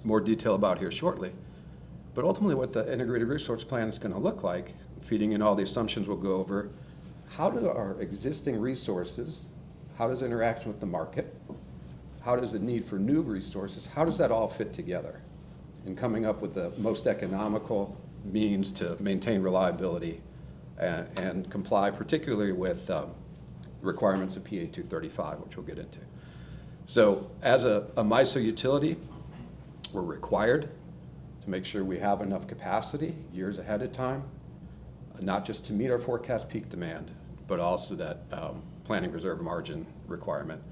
more detail about here shortly. But ultimately what the integrated resource plan is going to look like, feeding in all the assumptions we'll go over, how do our existing resources, how does interaction with the market, how does the need for new resources, how does that all fit together in coming up with the most economical means to maintain reliability and comply particularly with requirements of PA 235, which we'll get into. So as a MISO utility, we're required to make sure we have enough capacity years ahead of time, not just to meet our forecast peak demand, but also that planning reserve margin requirement.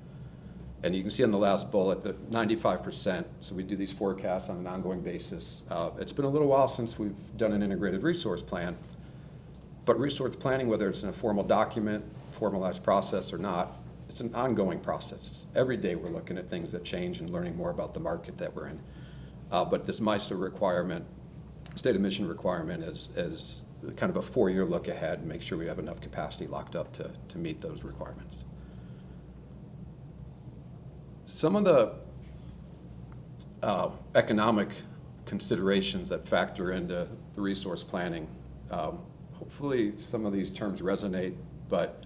And you can see on the last bullet that 95%, so we do these forecasts on an ongoing basis. It's been a little while since we've done an integrated resource plan, but resource planning, whether it's in a formal document, formalized process or not, it's an ongoing process. Every day we're looking at things that change and learning more about the market that we're in. But this MISO requirement, state of mission requirement is kind of a 4-year look ahead and make sure we have enough capacity locked up to meet those requirements. Some of the economic considerations that factor into the resource planning, hopefully some of these terms resonate, but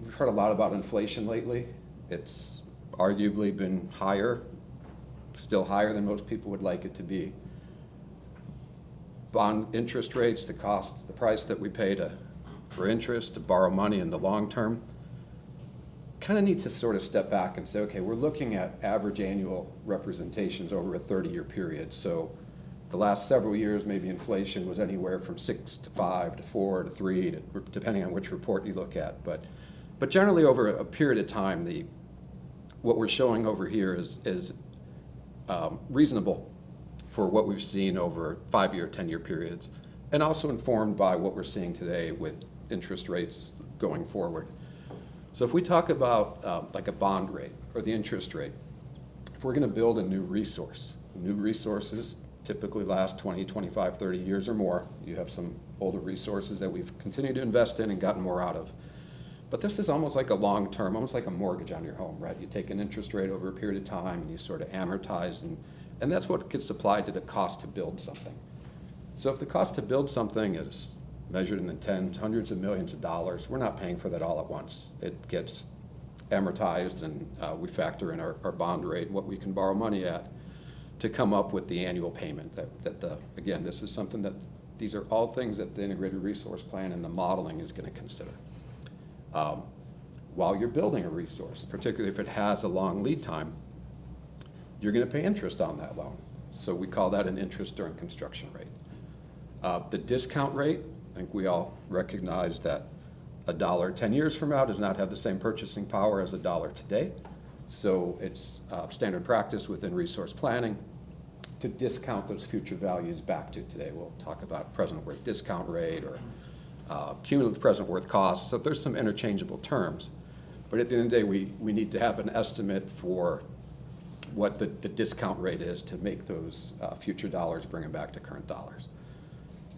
we've heard a lot about inflation lately. It's arguably been higher, still higher than most people would like it to be. Bond interest rates, the cost, the price that we pay for interest, to borrow money in the long term, kind of need to sort of step back and say, okay, we're looking at average annual representations over a 30-year period. So the last several years, maybe inflation was anywhere from 6 to 5 to 4 to 3, depending on which report you look at. But generally over a period of time, what we're showing over here is reasonable for what we've seen over 5-year, 10-year periods, and also informed by what we're seeing today with interest rates going forward. So if we talk about like a bond rate or the interest rate, if we're going to build a new resource, new resources typically last 20, 25, 30 years or more. You have some older resources that we've continued to invest in and gotten more out of. But this is almost like a long-term, almost like a mortgage on your home, right? You take an interest rate over a period of time and you sort of amortize, and that's what gets applied to the cost to build something. So if the cost to build something is measured in the tens, hundreds of millions of dollars, we're not paying for that all at once. It gets amortized, and we factor in our bond rate and what we can borrow money at to come up with the annual payment. Again, this is something that, these are all things that the integrated resource plan and the modeling is going to consider. While you're building a resource, particularly if it has a long lead time, you're going to pay interest on that loan. So we call that an interest during construction rate. The discount rate, I think we all recognize that $1 10 years from now does not have the same purchasing power as $1 today. So it's standard practice within resource planning to discount those future values back to today. We'll talk about present worth discount rate or cumulative present worth costs. So there's some interchangeable terms. But at the end of the day, we need to have an estimate for what the discount rate is to make those future dollars bring them back to current dollars.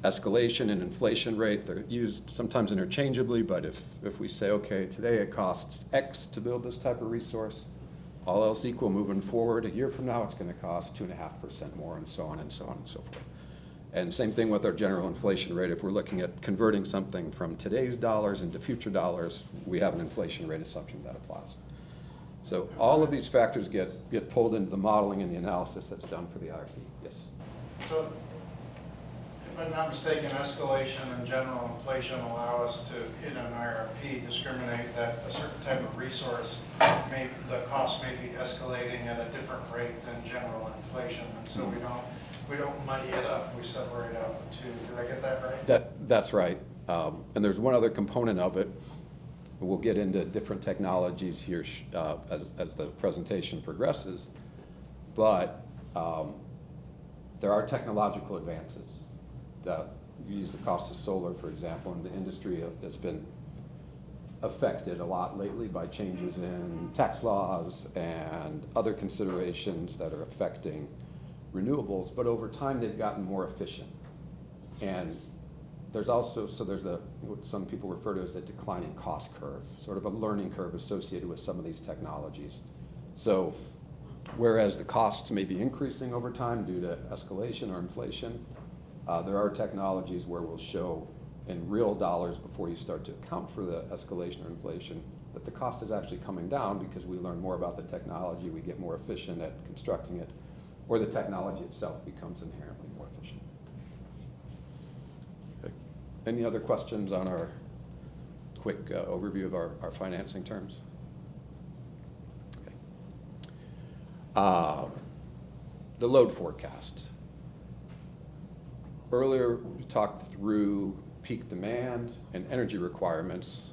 Escalation and inflation rate, they're used sometimes interchangeably, but if we say, okay, today it costs X to build this type of resource, all else equal moving forward, a year from now it's going to cost 2.5% more, and so on and so on and so forth. And same thing with our general inflation rate. If we're looking at converting something from today's dollars into future dollars, we have an inflation rate assumption that applies. So all of these factors get pulled into the modeling and the analysis that's done for the IRP. Yes? So If I'm not mistaken, escalation and general inflation allow us to, in an IRP, discriminate that a certain type of resource the cost may be escalating at a different rate than general inflation, and so we don't muddy it up, we separate out the two. Did I get that right? That's right. And there's one other component of it. We'll get into different technologies here as the presentation progresses, but there are technological advances. You use the cost of solar, for example, in the industry that's been affected a lot lately by changes in tax laws and other considerations that are affecting renewables, but over time they've gotten more efficient. And there's also, there's what some people refer to as the declining cost curve, sort of a learning curve associated with some of these technologies. So whereas the costs may be increasing over time due to escalation or inflation, there are technologies where we'll show in real dollars before you start to account for the escalation or inflation that the cost is actually coming down because we learn more about the technology, we get more efficient at constructing it, or the technology itself becomes inherently more efficient. Okay. Any other questions on our quick overview of our financing terms? Okay. The load forecast. Earlier, we talked through peak demand and energy requirements.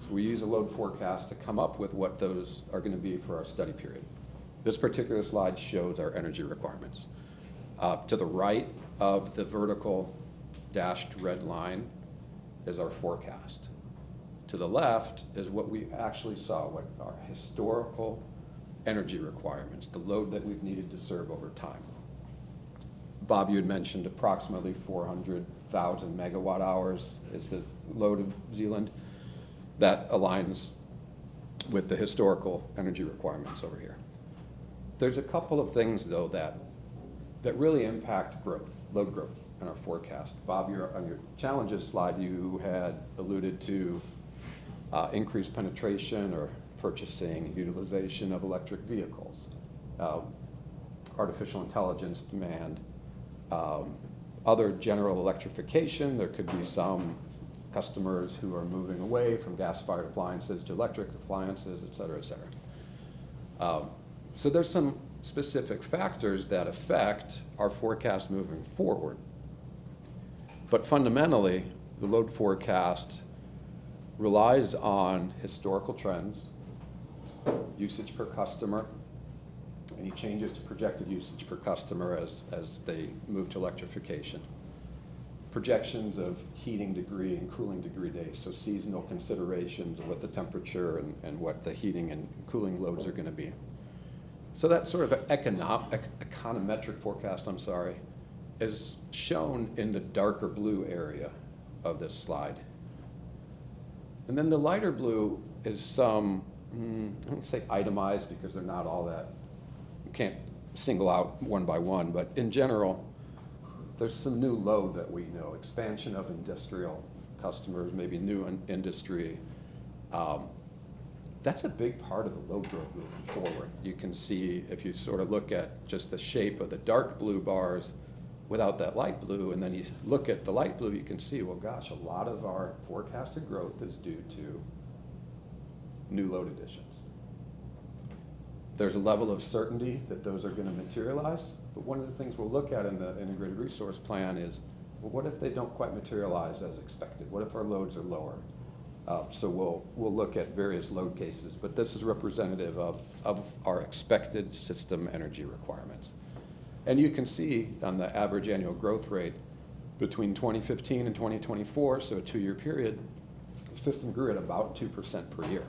So we use a load forecast to come up with what those are going to be for our study period. This particular slide shows our energy requirements. To the right of the vertical dashed red line is our forecast. To the left is what we actually saw, what our historical energy requirements, the load that we've needed to serve over time. Bob, you had mentioned approximately 400,000 megawatt hours is the load of Zealand. That aligns with the historical energy requirements over here. There's a couple of things, though, that really impact growth, load growth in our forecast. Bob, on your challenges slide, you had alluded to increased penetration or purchasing, utilization of electric vehicles, artificial intelligence demand, other general electrification. There could be some customers who are moving away from gas-fired appliances to electric appliances, et cetera, et cetera. So there's some specific factors that affect our forecast moving forward. But fundamentally, the load forecast relies on historical trends, usage per customer, any changes to projected usage per customer as they move to electrification, projections of heating degree and cooling degree days, so seasonal considerations of what the temperature and what the heating and cooling loads are going to be. So that sort of econometric forecast, is shown in the darker blue area of this slide. And then the lighter blue is some, I don't say itemized because they're not all that, you can't single out one by one, but in general, there's some new load that we know, expansion of industrial customers, maybe new industry. That's a big part of the load growth moving forward. You can see, if you sort of look at just the shape of the dark blue bars without that light blue, and then you look at the light blue, you can see, well, gosh, a lot of our forecasted growth is due to new load additions. There's a level of certainty that those are going to materialize, but one of the things we'll look at in the integrated resource plan is, well, what if they don't quite materialize as expected? What if our loads are lower? So we'll look at various load cases, but this is representative of our expected system energy requirements. And you can see on the average annual growth rate between 2015 and 2024, so a 2-year period, the system grew at about 2% per year.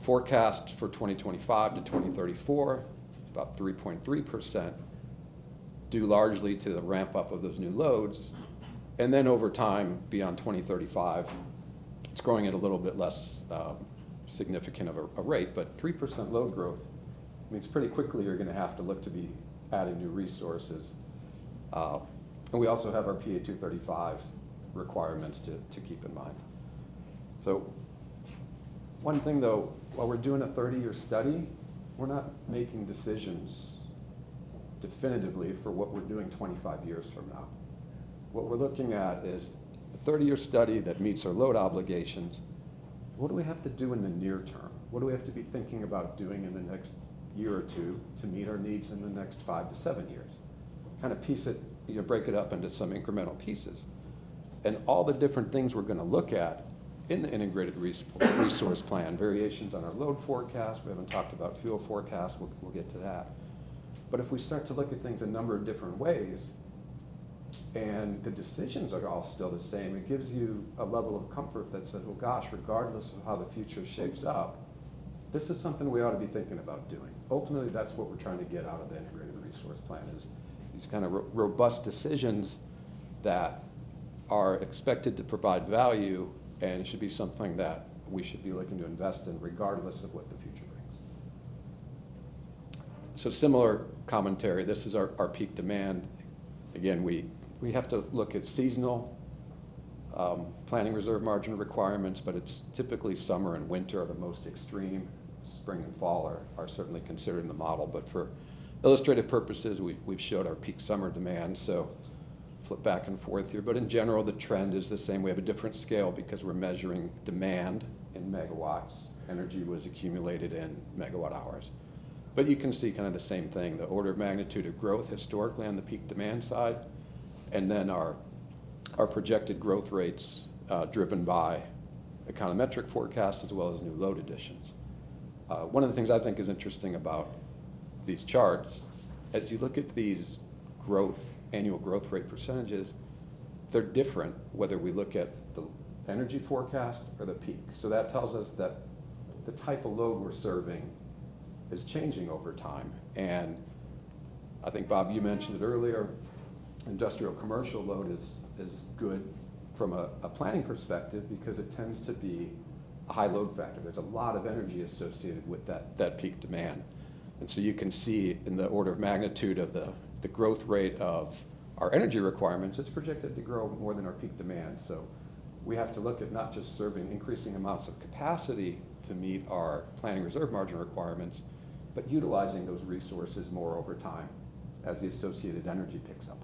Forecast for 2025 to 2034 is about 3.3%, due largely to the ramp up of those new loads. And then over time, beyond 2035, it's growing at a little bit less significant of a rate, but 3% load growth means pretty quickly you're going to have to look to be adding new resources. And we also have our PA 235 requirements to keep in mind. So one thing though, while we're doing a 30-year study, we're not making decisions definitively for what we're doing 25 years from now. what we're looking at is a 30-year study that meets our load obligations. What do we have to do in the near term? What do we have to be thinking about doing in the next year or two to meet our needs in the next 5 to 7 years? Kind of piece it, break it up into some incremental pieces. And all the different things we're going to look at in the integrated resource plan, variations on our load forecast. We haven't talked about fuel forecast. We'll get to that. But if we start to look at things a number of different ways, and the decisions are all still the same, it gives you a level of comfort that says, well, gosh, regardless of how the future shapes up, this is something we ought to be thinking about doing. Ultimately, that's what we're trying to get out of the integrated resource plan, is these kind of robust decisions that are expected to provide value and should be something that we should be looking to invest in regardless of what the future brings. So similar commentary, this is our peak demand. Again, we have to look at seasonal planning reserve margin requirements, but it's typically summer and winter are the most extreme. Spring and fall are certainly considered in the model, but for illustrative purposes, we've showed our peak summer demand. So flip back and forth here, but in general, the trend is the same. We have a different scale because we're measuring demand in megawatts. Energy was accumulated in megawatt hours. But you can see kind of the same thing, the order of magnitude of growth historically on the peak demand side, and then our projected growth rates driven by econometric forecasts as well as new load additions. One of the things I think is interesting about these charts, as you look at these annual growth rate percentages, they're different whether we look at the energy forecast or the peak. So that tells us that the type of load we're serving is changing over time. And I think, Bob, you mentioned it earlier, industrial commercial load is good from a planning perspective because it tends to be a high load factor. There's a lot of energy associated with that peak demand. And so you can see in the order of magnitude of the growth rate of our energy requirements, it's projected to grow more than our peak demand. So we have to look at not just serving increasing amounts of capacity to meet our planning reserve margin requirements, but utilizing those resources more over time as the associated energy picks up.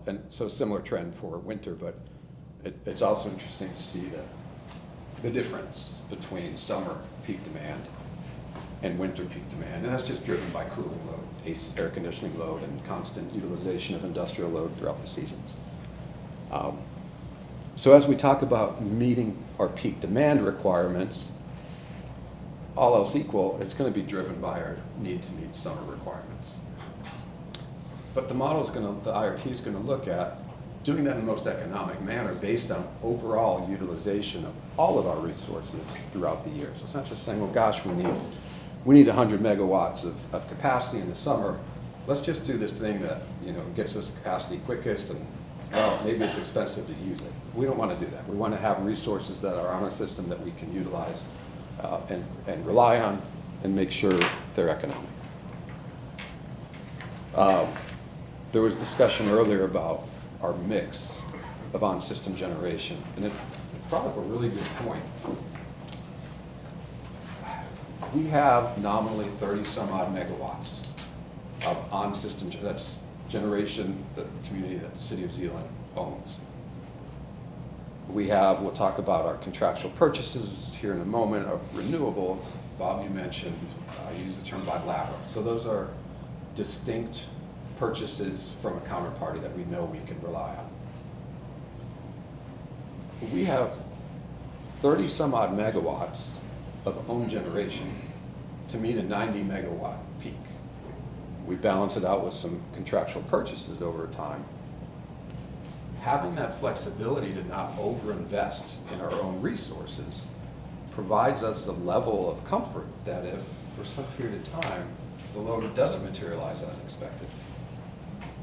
And so similar trend for winter, but it's also interesting to see the difference between summer peak demand and winter peak demand. And that's just driven by cooling load, air conditioning load, and constant utilization of industrial load throughout the seasons. So as we talk about meeting our peak demand requirements, all else equal, it's going to be driven by our need to meet summer requirements. But the IRP is going to look at doing that in the most economic manner based on overall utilization of all of our resources throughout the year. So it's not just saying, well, gosh, we need 100 megawatts of capacity in the summer. Let's just do this thing that gets us capacity quickest, and well, maybe it's expensive to use it. We don't want to do that. We want to have resources that are on our system that we can utilize and rely on and make sure they're economic. There was discussion earlier about our mix of on-system generation, and it brought up a really good point. We have nominally 30 some odd megawatts of on-system, that's generation that the community, that the city of Zeeland owns. We'll talk about our contractual purchases here in a moment of renewables. Bob, you mentioned, you used the term bilateral. So those are distinct purchases from a counterparty that we know we can rely on. We have 30 some odd megawatts of own generation to meet a 90 megawatt peak. We balance it out with some contractual purchases over time. Having that flexibility to not overinvest in our own resources provides us a level of comfort that if for some period of time the load doesn't materialize as expected,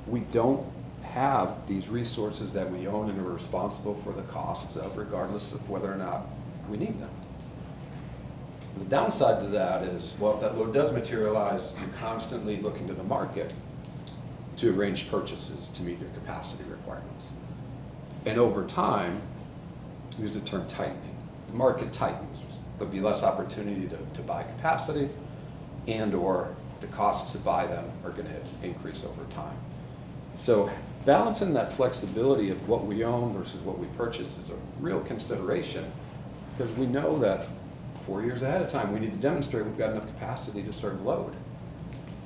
we don't have these resources that we own and are responsible for the costs of, regardless of whether or not we need them. The downside to that is, well, if that load does materialize, you're constantly looking to the market to arrange purchases to meet your capacity requirements. And over time, use the term tightening. The market tightens. There'll be less opportunity to buy capacity, and or the costs to buy them are going to increase over time. So balancing that flexibility of what we own versus what we purchase is a real consideration, because we know that 4 years ahead of time, we need to demonstrate we've got enough capacity to serve load.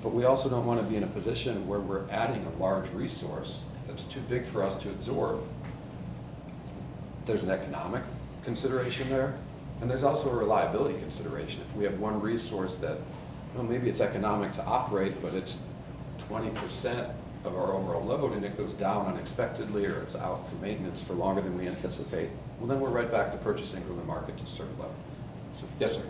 But we also don't want to be in a position where we're adding a large resource that's too big for us to absorb. There's an economic consideration there, and there's also a reliability consideration. If we have one resource that, well, maybe it's economic to operate, but it's 20% of our overall load and it goes down unexpectedly, or it's out for maintenance for longer than we anticipate, well, then we're right back to purchasing from the market to serve load. So, yes, sir.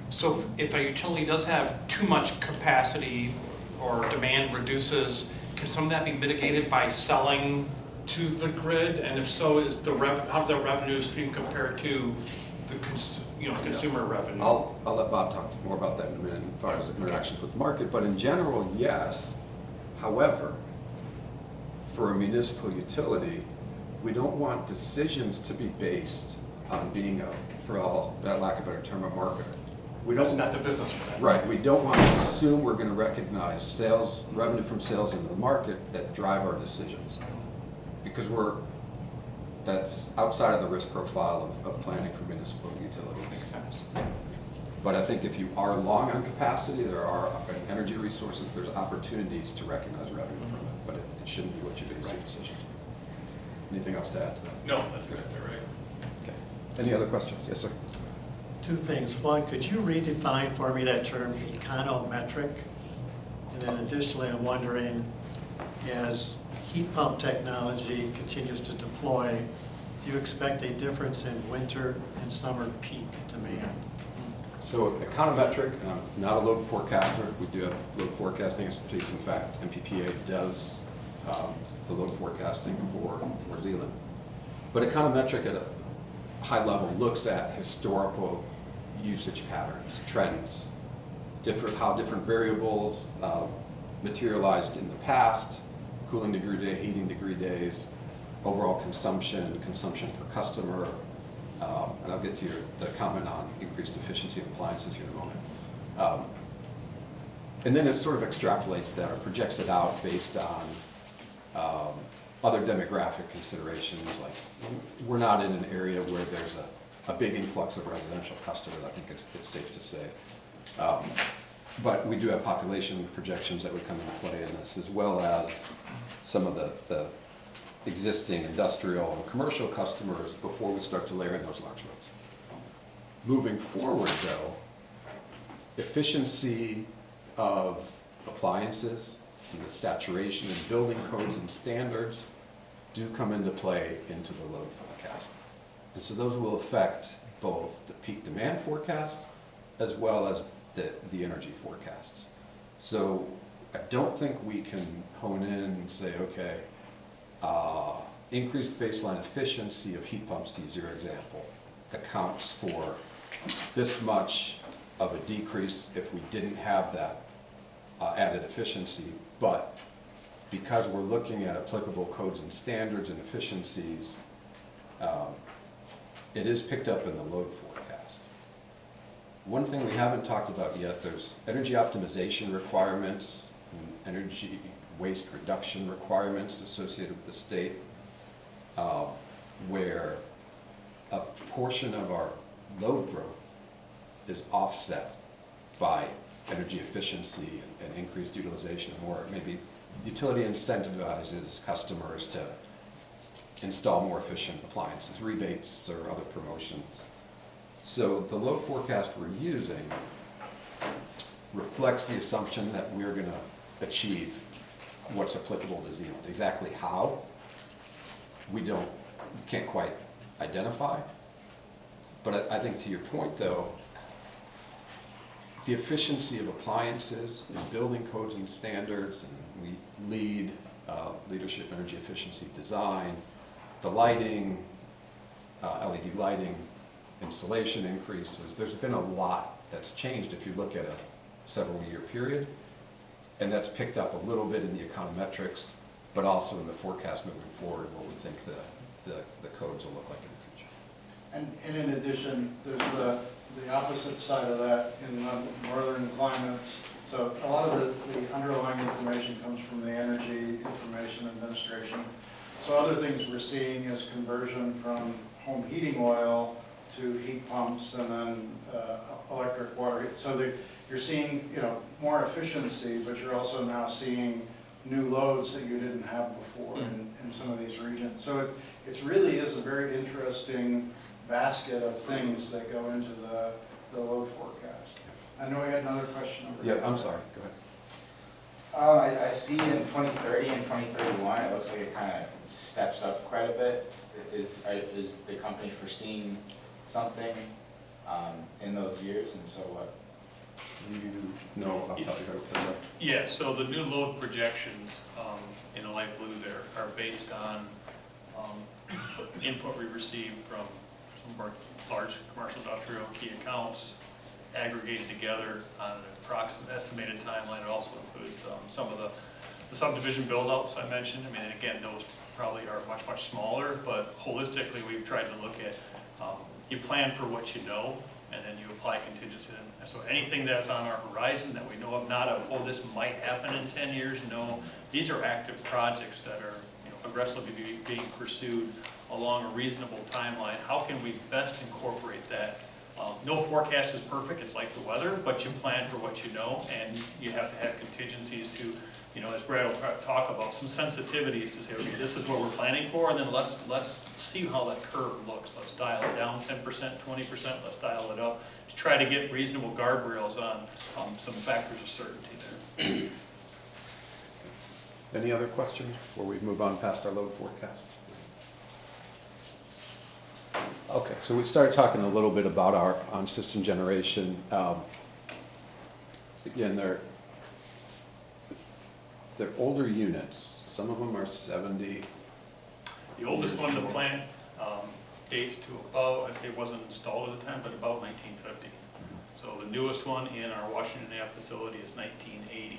So if a utility does have too much capacity or demand reduces, can some of that be mitigated by selling to the grid? And if so, is how's the revenue stream compared to the consumer revenue? I'll let Bob talk more about that in a minute as far as interactions with the market, but in general, yes. However, for a municipal utility, we don't want decisions to be based on being for all, that lack of a better term, a marketer. That's not the business for that. Right, we don't want to assume we're going to recognize sales, revenue from sales into the market that drive our decisions. Because that's outside of the risk profile of planning for municipal utilities. Makes sense. But I think if you are long on capacity, there are energy resources, there's opportunities to recognize revenue from it, but it shouldn't be what you base your decisions on. Anything else to add to that? No, that's good. All right. Okay. Any other questions? Yes, sir. Two things. One, could you redefine for me that term econometric? And then additionally, I'm wondering, as heat pump technology continues to deploy, do you expect a difference in winter and summer peak demand? So econometric, not a load forecaster. We do have load forecasting expertise. In fact, MPPA does the load forecasting for Zealand. But econometric at a high level looks at historical usage patterns, trends, how different variables materialized in the past, cooling degree day, heating degree days, overall consumption per customer, and I'll get to the comment on increased efficiency of appliances here in a moment. And then it sort of extrapolates that or projects it out based on other demographic considerations, like we're not in an area where there's a big influx of residential customers, I think it's safe to say. But we do have population projections that would come into play in this, as well as some of the existing industrial and commercial customers before we start to layer in those large loads. Moving forward though, efficiency of appliances and the saturation in building codes and standards do come into play into the load forecast. And so those will affect both the peak demand forecasts as well as the energy forecasts. So I don't think we can hone in and say, okay, increased baseline efficiency of heat pumps, to use your example, accounts for this much of a decrease if we didn't have that added efficiency. But because we're looking at applicable codes and standards and efficiencies, it is picked up in the load forecast. One thing we haven't talked about yet, there's energy optimization requirements and energy waste reduction requirements associated with the state, where a portion of our load growth is offset by energy efficiency and increased utilization, or maybe utility incentivizes customers to install more efficient appliances, rebates or other promotions. So the load forecast we're using reflects the assumption that we're going to achieve what's applicable to Zealand. Exactly how, we can't quite identify. But I think to your point though, the efficiency of appliances and building codes and standards, and we lead leadership energy efficiency design, the lighting, LED lighting, installation increases. There's been a lot that's changed if you look at a several year period, and that's picked up a little bit in the econometrics, but also in the forecast moving forward, what we think the codes will look like in the future. And in addition, there's the opposite side of that in the northern climates. So a lot of the underlying information comes from the Energy Information Administration. So other things we're seeing is conversion from home heating oil to heat pumps and then electric water. So you're seeing, you know, more efficiency, but you're also now seeing new loads that you didn't have before in some of these regions. So it really is a very interesting basket of things that go into the load forecast. I know we had another question over here. Yeah, I'm sorry, go ahead. I see in 2030 and 2031, it looks like it kind of steps up quite a bit. Is the company foreseeing something in those years, and so what? No, I'll tell you. Yeah, so the new load projections in the light blue there are based on input we received from some of our large commercial industrial key accounts, aggregated together on an approximate estimated timeline. It also includes some of the subdivision build-outs I mentioned. I mean, again, those probably are much, much smaller, but holistically, we've tried to look at, you plan for what you know, and then you apply contingency. And so anything that's on our horizon that we know of, not of, oh, this might happen in 10 years, no. These are active projects that are, you know, aggressively being pursued along a reasonable timeline. How can we best incorporate that? No forecast is perfect, it's like the weather, but you plan for what you know, and you have to have contingencies to, you know, as Brad will talk about, some sensitivities to say, okay, this is what we're planning for, and then let's see how that curve looks. Let's dial it down 10%, 20%, let's dial it up to try to get reasonable guardrails on some factors of certainty there. Any other questions before we move on past our load forecast? Okay, so we started talking a little bit about our on-system generation. Again, they're older units. Some of them are 70. The oldest one in the plant dates to about, it wasn't installed at the time, but about 1950. So the newest one in our Washington Ave facility is 1980.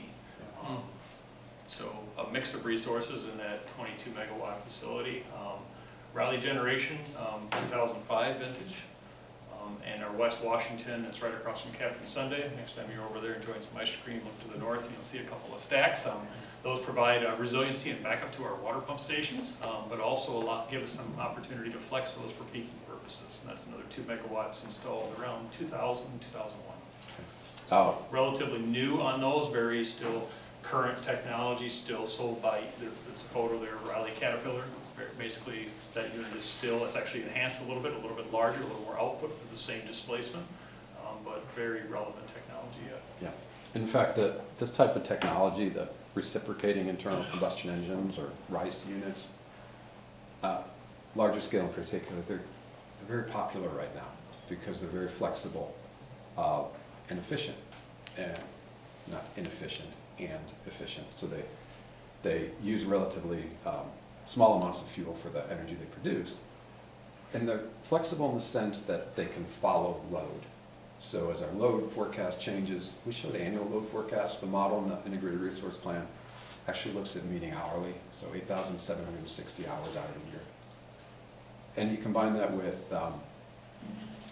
So a mix of resources in that 22 megawatt facility. Raleigh generation, 2005 vintage. And our West Washington is right across from Captain Sunday. Next time you're over there enjoying some ice cream, look to the north and you'll see a couple of stacks. Those provide resiliency and backup to our water pump stations, but also give us some opportunity to flex those for peaking purposes. And that's another 2 megawatts installed around 2000, 2001. So relatively new on those, very still current technology, still sold by, there's a photo there, Raleigh Caterpillar. Basically, that unit is still, it's actually enhanced a little bit larger, a little more output for the same displacement, but very relevant technology yet. Yeah. In fact, this type of technology, the reciprocating internal combustion engines or RICE units, larger scale in particular, they're very popular right now because they're very flexible and efficient, and not inefficient and efficient. So they use relatively small amounts of fuel for the energy they produce. And they're flexible in the sense that they can follow load. So as our load forecast changes, we show the annual load forecast. The model in the integrated resource plan actually looks at meeting hourly, so 8,760 hours out of the year. And you combine that with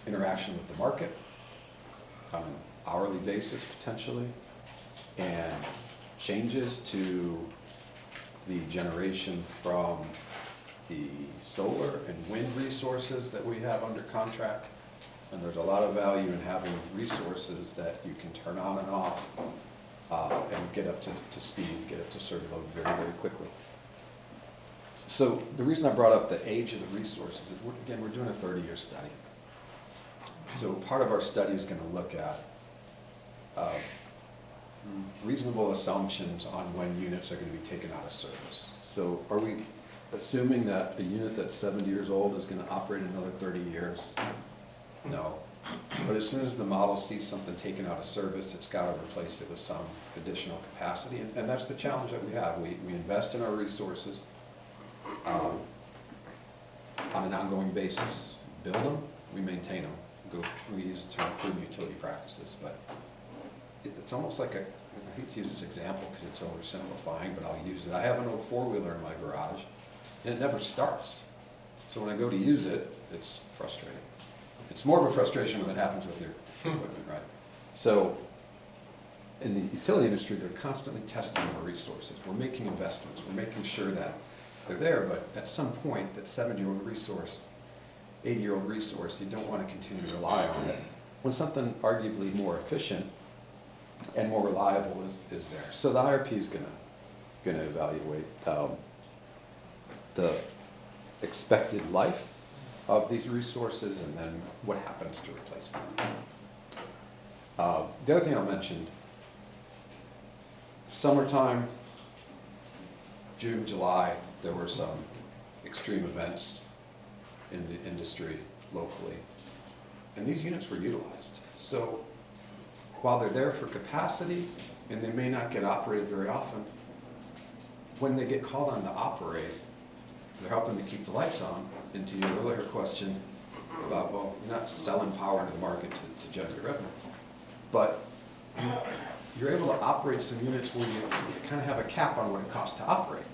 interaction with the market on an hourly basis potentially, and changes to the generation from the solar and wind resources that we have under contract. And there's a lot of value in having resources that you can turn on and off and get up to speed, get up to certain load very, very quickly. So the reason I brought up the age of the resources is, again, we're doing a 30-year study. So part of our study is going to look at reasonable assumptions on when units are going to be taken out of service. So are we assuming that a unit that's 70 years old is going to operate another 30 years? No. But as soon as the model sees something taken out of service, it's got to replace it with some additional capacity. And that's the challenge that we have. We invest in our resources on an ongoing basis. Build them, we maintain them. We use the term prudent utility practices, but it's almost like I hate to use this example because it's oversimplifying, but I'll use it. I have an old four-wheeler in my garage, and it never starts. So when I go to use it, it's frustrating. It's more of a frustration when it happens with your equipment, right? So in the utility industry, they're constantly testing our resources. We're making investments. We're making sure that they're there, but at some point, that 70-year-old resource, 80-year-old resource, you don't want to continue to rely on it when something arguably more efficient and more reliable is there. So the IRP is going to evaluate the expected life of these resources and then what happens to replace them. The other thing I mentioned, summertime, June, July, there were some extreme events in the industry locally, and these units were utilized. So while they're there for capacity, and they may not get operated very often, when they get called on to operate, they're helping to keep the lights on. And to your earlier question about, well, you're not selling power into the market to generate revenue, but you're able to operate some units where you kind of have a cap on what it costs to operate.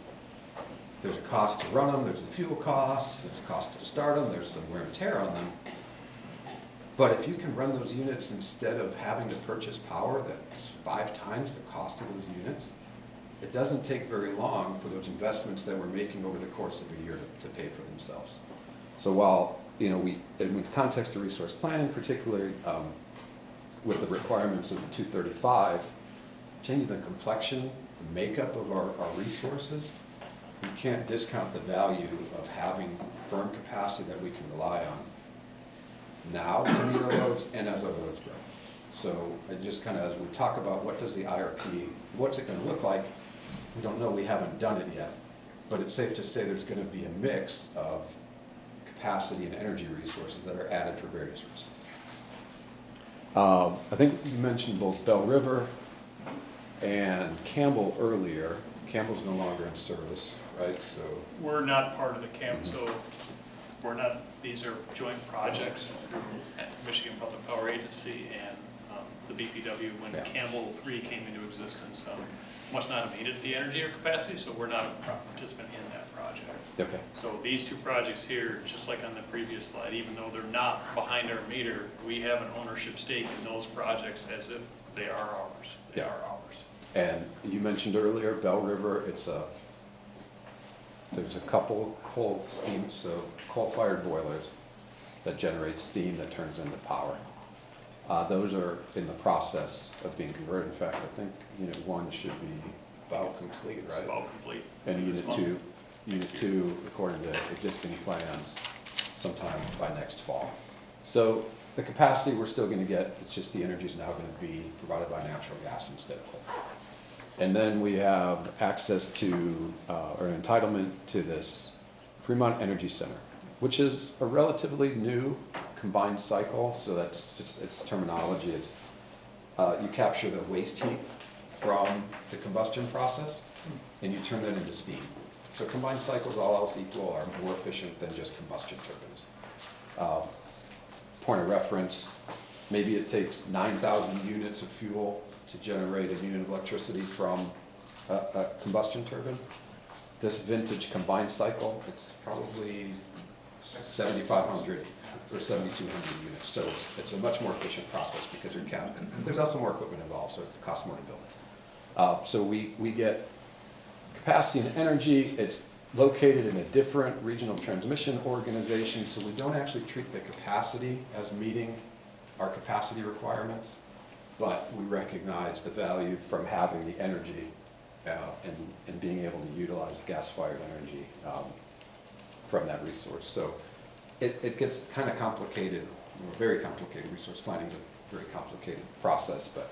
There's a cost to run them, there's a fuel cost, there's a cost to start them, there's some wear and tear on them. But if you can run those units instead of having to purchase power that's 5 times the cost of those units, it doesn't take very long for those investments that we're making over the course of a year to pay for themselves. So while, you know, in the context of resource planning, particularly with the requirements of the 235, changing the complexion, the makeup of our resources, you can't discount the value of having firm capacity that we can rely on now to meet our loads and as our loads grow. So I just kind of, as we talk about what does the IRP, what's it going to look like, we don't know, we haven't done it yet, but it's safe to say there's going to be a mix of capacity and energy resources that are added for various reasons. I think you mentioned both Bell River and Campbell earlier. Campbell's no longer in service, right? So We're not part of the camp, so we're not, these are joint projects through Michigan Public Power Agency and the BPW. When Campbell 3 came into existence, must not have needed the energy or capacity, so we're not a participant in that project. Okay. So these 2 projects here, just like on the previous slide, even though they're not behind our meter, we have an ownership stake in those projects as if they are ours. They are ours. And you mentioned earlier, Bell River, there's a couple coal steam, so coal-fired boilers that generate steam that turns into power. Those are in the process of being converted. In fact, I think Unit 1 should be about complete, right? It's about complete. And Unit 2, according to existing plans, sometime by next fall. So the capacity we're still going to get, it's just the energy is now going to be provided by natural gas instead of coal. And then we have access to, or an entitlement to this Fremont Energy Center, which is a relatively new combined cycle, so that's just its terminology. It's, you capture the waste heat from the combustion process, and you turn that into steam. So combined cycles, all else equal, are more efficient than just combustion turbines. Point of reference, maybe it takes 9,000 units of fuel to generate a unit of electricity from a combustion turbine. This vintage combined cycle, it's probably 7,500 or 7,200 units. So it's a much more efficient process because there's also more equipment involved, so it costs more to build it. So we get capacity and energy. It's located in a different regional transmission organization, so we don't actually treat the capacity as meeting our capacity requirements, but we recognize the value from having the energy and being able to utilize gas-fired energy from that resource. So it gets kind of complicated, very complicated. Resource planning is a very complicated process, but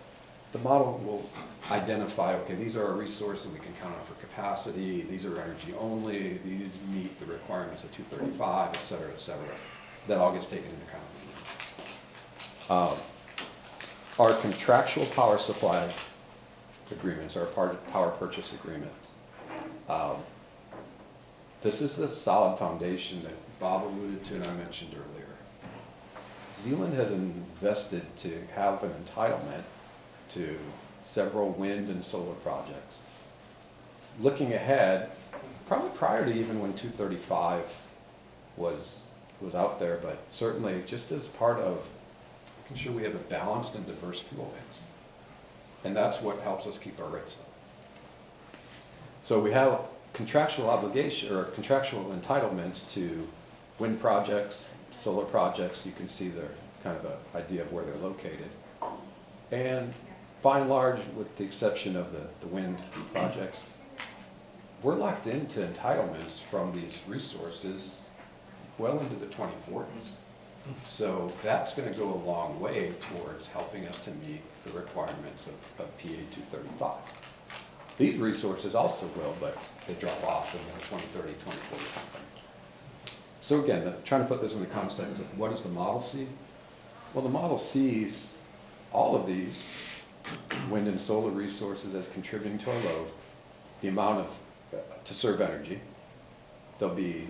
the model will identify, okay, these are our resources we can count on for capacity, these are energy only, these meet the requirements of 235, et cetera, et cetera. That all gets taken into account. Our contractual power supply agreements, our power purchase agreements, this is the solid foundation that Bob alluded to and I mentioned earlier. Zeeland has invested to have an entitlement to several wind and solar projects. Looking ahead, probably prior to even when 235 was out there, but certainly just as part of making sure we have a balanced and diverse fuel mix. And that's what helps us keep our rates low. So we have contractual obligation or contractual entitlements to wind projects, solar projects. You can see they're kind of an idea of where they're located. And by and large, with the exception of the wind projects, we're locked into entitlements from these resources well into the 2040s. So that's going to go a long way towards helping us to meet the requirements of PA 235. These resources also will, but they drop off in the 2030, 2040 timeframe. So again, trying to put this in the context of what does the model see? Well, the model sees all of these wind and solar resources as contributing to our load, the amount of to serve energy. There'll be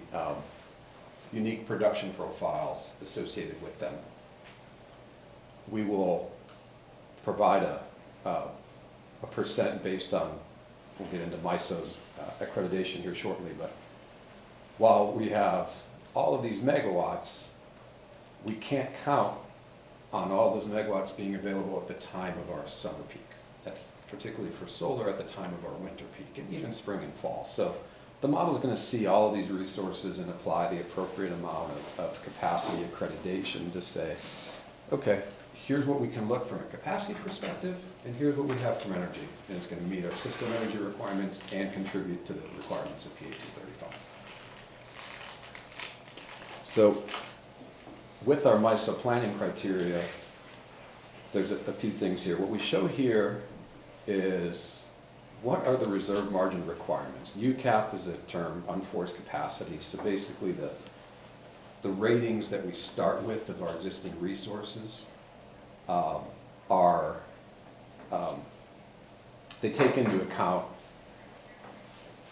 unique production profiles associated with them. We will provide a percent based on, we'll get into MISO's accreditation here shortly, but while we have all of these megawatts, we can't count on all those megawatts being available at the time of our summer peak. That's particularly for solar at the time of our winter peak, and even spring and fall. So the model is going to see all of these resources and apply the appropriate amount of capacity accreditation to say, okay, here's what we can look from a capacity perspective, and here's what we have from energy. And it's going to meet our system energy requirements and contribute to the requirements of PA 235. So with our MISO planning criteria, there's a few things here. What we show here is what are the reserve margin requirements. UCAP is a term, unforced capacity. So basically the ratings that we start with of our existing resources they take into account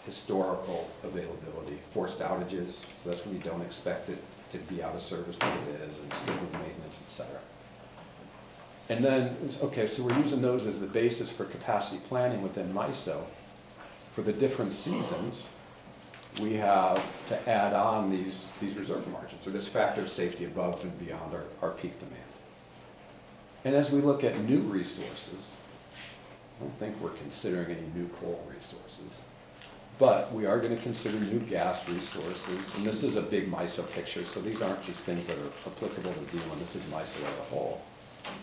historical availability, forced outages, so that's when you don't expect it to be out of service, but it is, and scheduled maintenance, et cetera. And then, okay, so we're using those as the basis for capacity planning within MISO. For the different seasons, we have to add on these reserve margins, or this factor of safety above and beyond our peak demand. And as we look at new resources, I don't think we're considering any new coal resources, but we are going to consider new gas resources, and this is a big MISO picture, so these aren't just things that are applicable to Zeeland, this is MISO as a whole.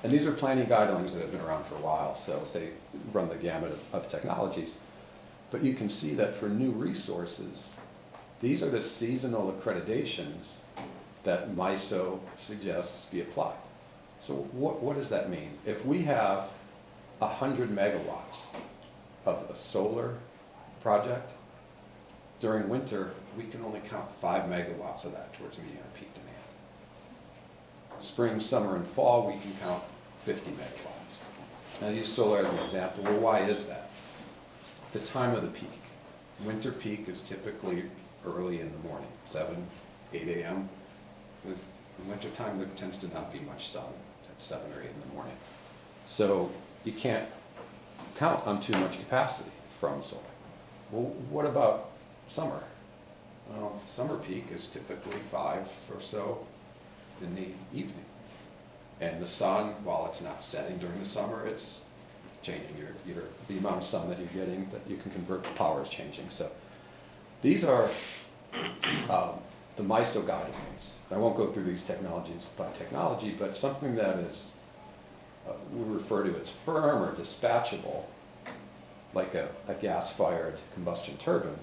And these are planning guidelines that have been around for a while, so they run the gamut of technologies. But you can see that for new resources, these are the seasonal accreditations that MISO suggests be applied. So what does that mean? If we have 100 megawatts of a solar project, during winter, we can only count 5 megawatts of that towards meeting our peak demand. Spring, summer, and fall, we can count 50 megawatts. Now, I use solar as an example. Well, why is that? The time of the peak. Winter peak is typically early in the morning, 7, 8 a.m. In winter time, there tends to not be much sun at 7 or 8 in the morning. So you can't count on too much capacity from solar. Well, what about summer? Well, summer peak is typically 5 or so in the evening. And the sun, while it's not setting during the summer, it's changing. The amount of sun that you're getting that you can convert to power is changing. So these are the MISO guidelines. I won't go through these technologies by technology, but something that is, we refer to as firm or dispatchable, like a gas-fired combustion turbine,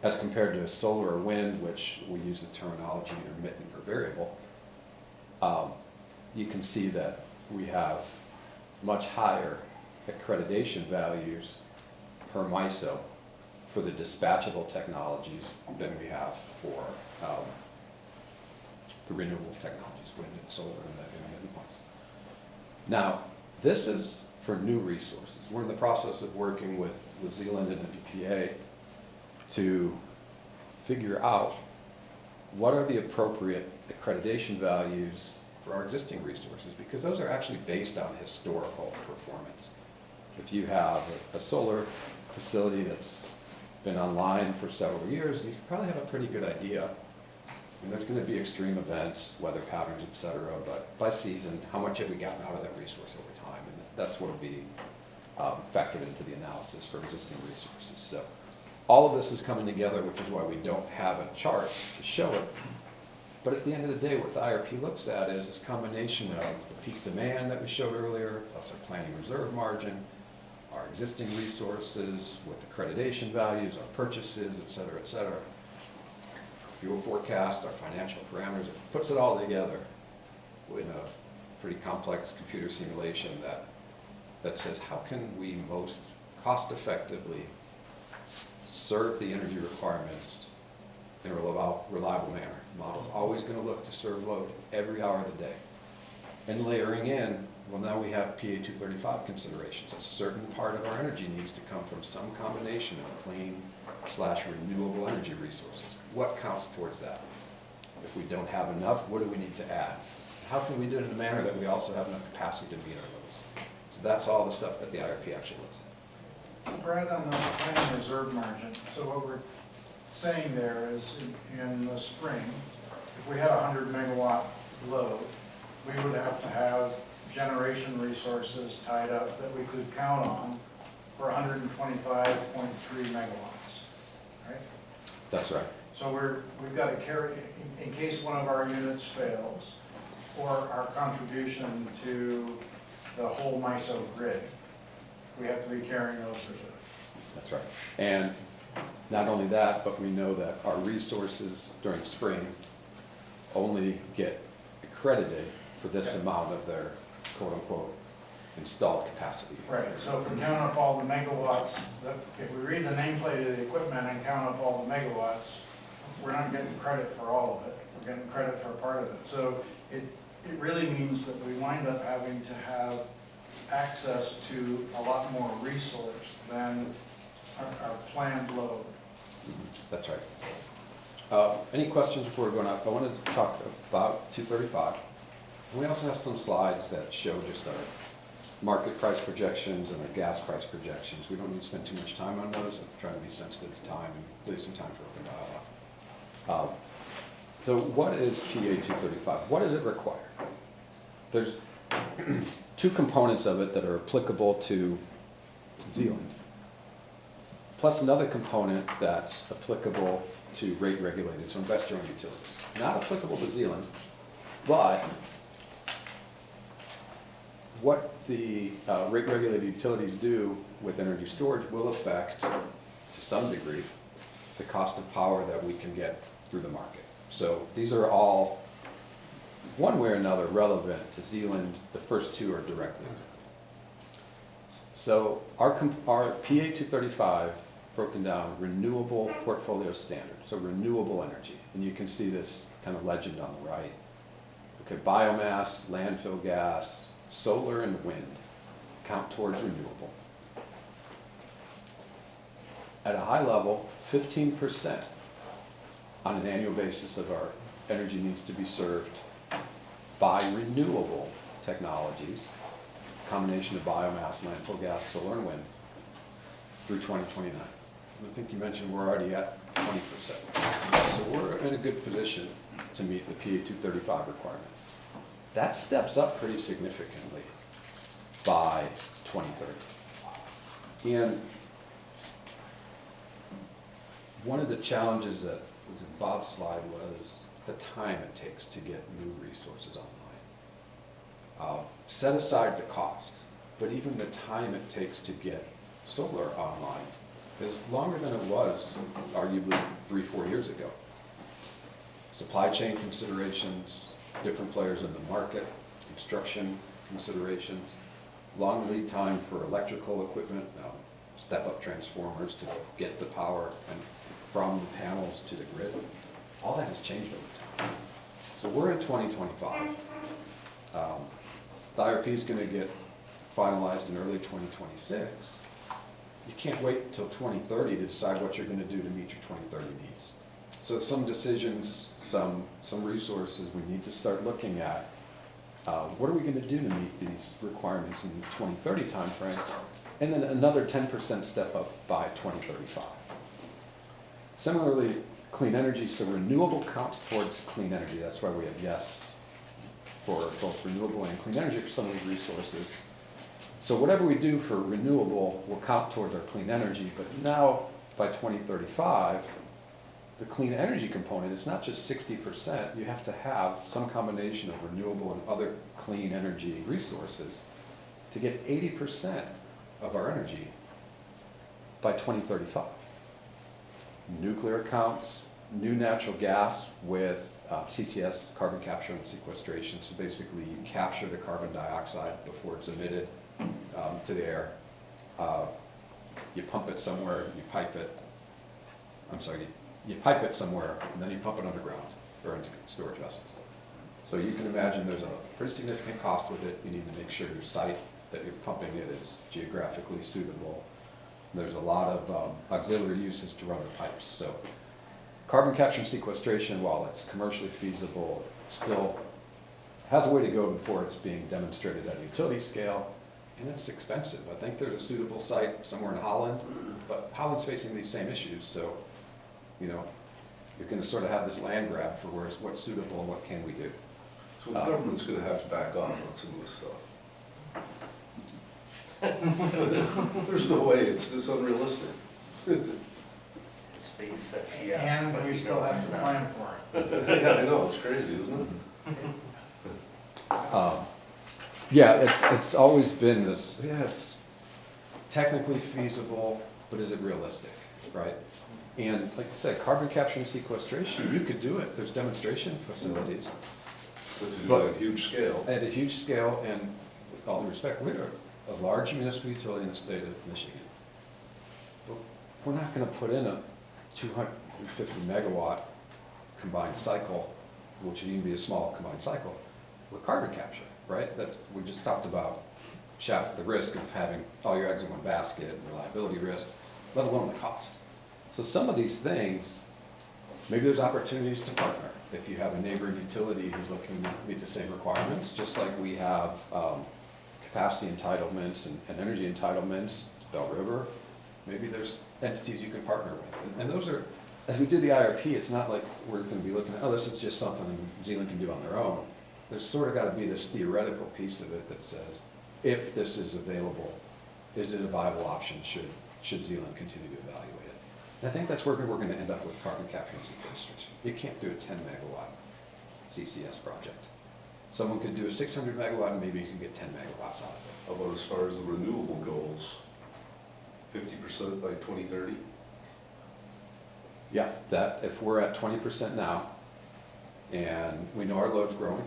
as compared to solar or wind, which we use the terminology intermittent or variable. You can see that we have much higher accreditation values per MISO for the dispatchable technologies than we have for the renewable technologies, wind and solar and the intermittent ones. Now, this is for new resources. We're in the process of working with Zeeland and the EPA to figure out what are the appropriate accreditation values for our existing resources, because those are actually based on historical performance. If you have a solar facility that's been online for several years, you can probably have a pretty good idea And there's gonna be extreme events, weather patterns, et cetera, but by season, how much have we gotten out of that resource over time? And that's what will be factored into the analysis for existing resources. So all of this is coming together, which is why we don't have a chart to show it. But at the end of the day, what the IRP looks at is this combination of the peak demand that we showed earlier, plus our planning reserve margin, our existing resources with accreditation values, our purchases, et cetera, fuel forecast, our financial parameters. It puts it all together in a pretty complex computer simulation that says how can we most cost effectively serve the energy requirements in a reliable manner. Model's always going to look to serve load every hour of the day. And layering in, well, now we have PA 235 considerations. A certain part of our energy needs to come from some combination of clean/renewable energy resources. What counts towards that? If we don't have enough, what do we need to add? How can we do it in a manner that we also have enough capacity to meet our loads? So that's all the stuff that the IRP actually looks at. So Brad, on the planning reserve margin, so what we're saying there is in the spring, if we had a 100 megawatt load, we would have to have generation resources tied up that we could count on for 125.3 megawatts, right? That's right. So we've got to carry, in case one of our units fails, or our contribution to the whole MISO grid, we have to be carrying those reserves. That's right. And not only that, but we know that our resources during spring only get accredited for this amount of their quote-unquote installed capacity. Right, so if we count up all the megawatts, if we read the nameplate of the equipment and count up all the megawatts, we're not getting credit for all of it. We're getting credit for part of it. So it really means that we wind up having to have access to a lot more resource than our planned load. That's right. Any questions before we go on? I wanted to talk about 235. We also have some slides that show just our market price projections and our gas price projections. We don't need to spend too much time on those. I'm trying to be sensitive to time and leave some time for open dialogue. So what is PA 235? What does it require? There's two components of it that are applicable to Zealand, plus another component that's applicable to rate regulated, so investor-owned utilities. Not applicable to Zealand, but what the rate regulated utilities do with energy storage will affect, to some degree, the cost of power that we can get through the market. So these are all, one way or another, relevant to Zealand. The first two are directly. So our PA 235 broken down renewable portfolio standard, so renewable energy. And you can see this kind of legend on the right. Okay, biomass, landfill gas, solar and wind count towards renewable. At a high level, 15% on an annual basis of our energy needs to be served by renewable technologies, combination of biomass, landfill gas, solar and wind, through 2029. I think you mentioned we're already at 20%. So we're in a good position to meet the PA 235 requirements. That steps up pretty significantly by 2030. And one of the challenges that was in Bob's slide was the time it takes to get new resources online. Set aside the cost, but even the time it takes to get solar online is longer than it was arguably 3-4 years ago. Supply chain considerations, different players in the market, construction considerations, long lead time for electrical equipment, step-up transformers to get the power and from the panels to the grid. All that has changed over time. So we're in 2025. The IRP is going to get finalized in early 2026. You can't wait until 2030 to decide what you're going to do to meet your 2030 needs. So some decisions, some resources we need to start looking at. What are we going to do to meet these requirements in the 2030 timeframe? And then another 10% step up by 2035. Similarly, clean energy, so renewable counts towards clean energy. That's why we have yes for both renewable and clean energy for some of these resources. So whatever we do for renewable will count towards our clean energy, but now by 2035, the clean energy component is not just 60%, you have to have some combination of renewable and other clean energy resources to get 80% of our energy by 2035. Nuclear counts, new natural gas with CCS, carbon capture and sequestration. So basically you capture the carbon dioxide before it's emitted to the air. You pump it somewhere, you pipe it, you pipe it somewhere, and then you pump it underground or into storage vessels. So you can imagine there's a pretty significant cost with it. You need to make sure your site that you're pumping it is geographically suitable. There's a lot of auxiliary uses to run the pipes. So carbon capture and sequestration, while it's commercially feasible, still has a way to go before it's being demonstrated at a utility scale, and it's expensive. I think there's a suitable site somewhere in Holland, but Holland's facing these same issues. So, you know, you're going to sort of have this land grab for what's suitable and what can we do. So the government's going to have to back off on some of this stuff. There's no way, it's unrealistic. Space says yes, And but we you still know have it's to not. plan for it. Yeah, I know, it's crazy, isn't it? Yeah, it's always been this, yeah, it's technically feasible, but is it realistic, right? And like I said, carbon capture and sequestration, you could do it. There's demonstration facilities. But to do it at a huge scale. At a huge scale, and with all due respect, we're a large municipal utility in the state of Michigan. But we're not gonna put in a 250 megawatt combined cycle, which would even be a small combined cycle, with carbon capture, right? That we just talked about the risk of having all your eggs in one basket, and reliability risks, let alone the cost. So some of these things, maybe there's opportunities to partner. If you have a neighboring utility who's looking to meet the same requirements, just like we have capacity entitlements and energy entitlements, Bell River, maybe there's entities you can partner with. And those are, as we did the IRP, it's not like we're gonna be looking at, oh, this is just something Zeeland can do on their own. There's sort of gotta be this theoretical piece of it that says, if this is available, is it a viable option? Should Zeeland continue to evaluate it? And I think that's where we're gonna end up with carbon capture and sequestration. You can't do a 10 megawatt CCS project. Someone could do a 600 megawatt and maybe you can get 10 megawatts out of it. How about as far as the renewable goals? 50% by 2030? Yeah, that, if we're at 20% now, and we know our load's growing,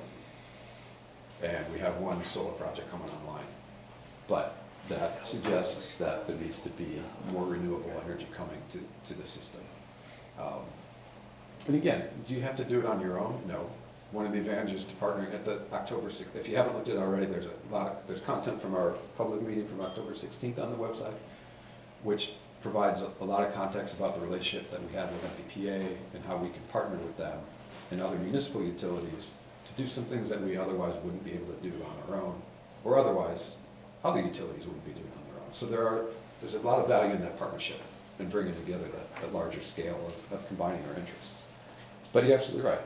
and we have one solar project coming online, but that suggests that there needs to be more renewable energy coming to the system. And again, do you have to do it on your own? No. One of the advantages to partnering at the October 6th, if you haven't looked at it already, there's content from our public meeting from October 16th on the website, which provides a lot of context about the relationship that we have with MPPA and how we can partner with them and other municipal utilities to do some things that we otherwise wouldn't be able to do on our own, or otherwise other utilities wouldn't be doing on their own. So there's a lot of value in that partnership and bringing together that larger scale of combining our interests. But you're absolutely right.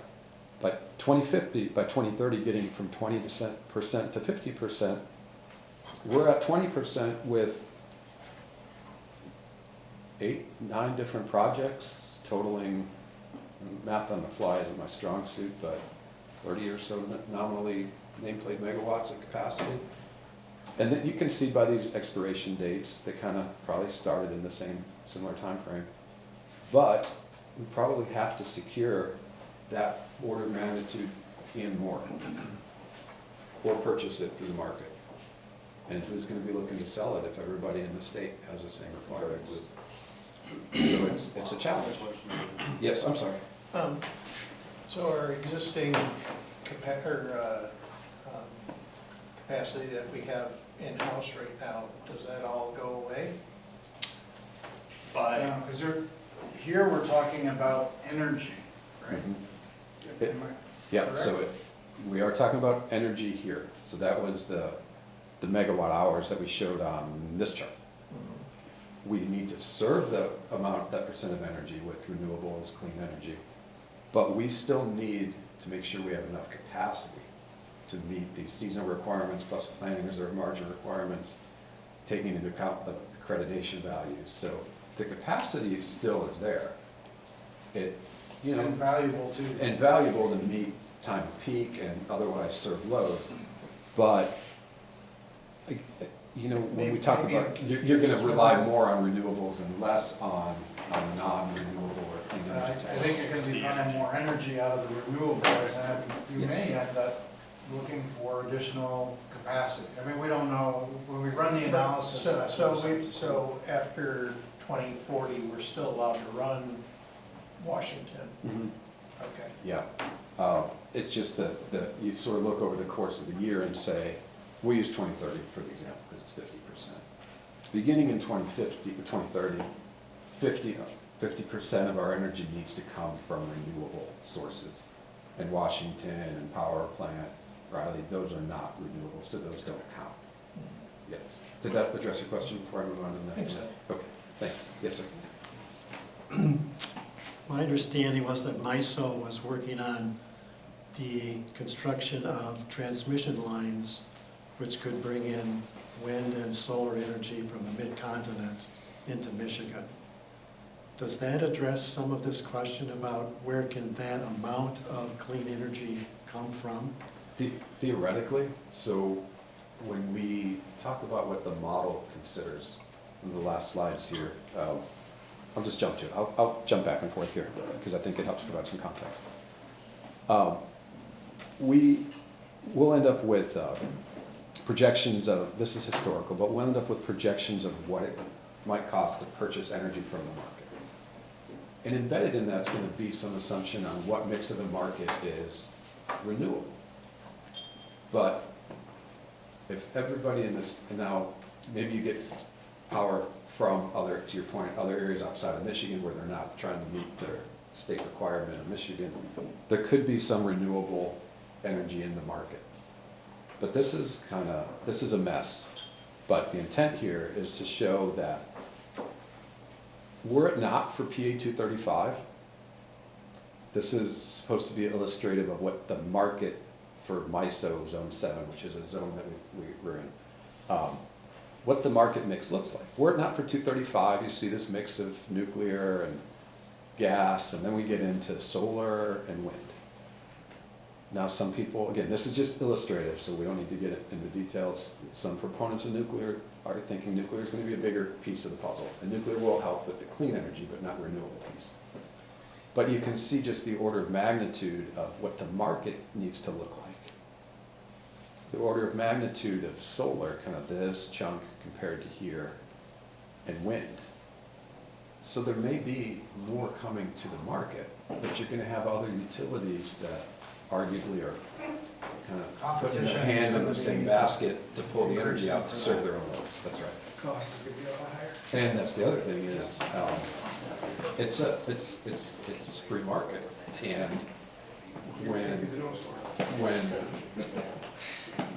By 2050, by 2030, getting from 20% to 50%, we're at 20% with 8, 9 different projects totaling, math on the fly isn't my strong suit, but 30 or so nominally nameplate megawatts of capacity. And then you can see by these expiration dates, they kind of probably started in the similar time frame. But we probably have to secure that order of magnitude and more, or purchase it through the market. And who's going to be looking to sell it if everybody in the state has the same requirements? So it's a challenge. Yes, I'm sorry. So our existing capacity that we have in-house right now, does that all go away? Because here we're talking about energy, right? Yeah, so we are talking about energy here. So that was the megawatt hours that we showed on this chart. we need to serve the amount, that percent of energy with renewables, clean energy. But we still need to make sure we have enough capacity to meet these seasonal requirements plus planning reserve margin requirements, taking into account the accreditation values. So the capacity still is there. It, you know. And valuable too. And valuable to meet time of peak and otherwise serve load. But, you know, when we talk about, you're gonna rely more on renewables and less on non-renewable or clean I energy. think you're gonna be buying more energy out of the renewables, and you may end up looking for additional capacity. I mean, we don't know, when we run the analysis. So after 2040, we're still allowed to run Washington? Mhm. Okay. Yeah. It's just that you sort of look over the course of the year and say, we use 2030 for the example, because it's 50%. Beginning in 2050, 2030, 50% of our energy needs to come from renewable sources. And Washington and power plant, Riley, those are not renewable, so those don't count. Yes. Did that address your question before I move on to the next? I think so. Okay, thank you. Yes, sir. My understanding was that MISO was working on the construction of transmission lines which could bring in wind and solar energy from the mid-continent into Michigan. Does that address some of this question about where can that amount of clean energy come from? Theoretically, so when we talk about what the model considers, in the last slides here, I'll just jump to it. I'll jump back and forth here because I think it helps provide some context. We'll end up with projections of, this is historical, but we'll end up with projections of what it might cost to purchase energy from the market. And embedded in that's going to be some assumption on what mix of the market is renewable. But if everybody in this, and now maybe you get power from other, to your point, other areas outside of Michigan where they're not trying to meet their state requirement of Michigan, there could be some renewable energy in the market. But this is a mess. But the intent here is to show that were it not for PA 235, this is supposed to be illustrative of what the market for MISO Zone 7, which is a zone that we're in, what the market mix looks like. Were it not for 235, you see this mix of nuclear and gas, and then we get into solar and wind. Now some people, again, this is just illustrative, so we don't need to get into details. Some proponents of nuclear are thinking nuclear is going to be a bigger piece of the puzzle. And nuclear will help with the clean energy, but not renewable piece. But you can see just the order of magnitude of what the market needs to look like. The order of magnitude of solar, kind of this chunk compared to here, and wind. So there may be more coming to the market, but you're going to have other utilities that arguably are kind of putting their hand in the same basket to pull the energy out to serve their own loads. That's right. Cost is gonna be a lot higher. And that's the other thing is, it's free market, and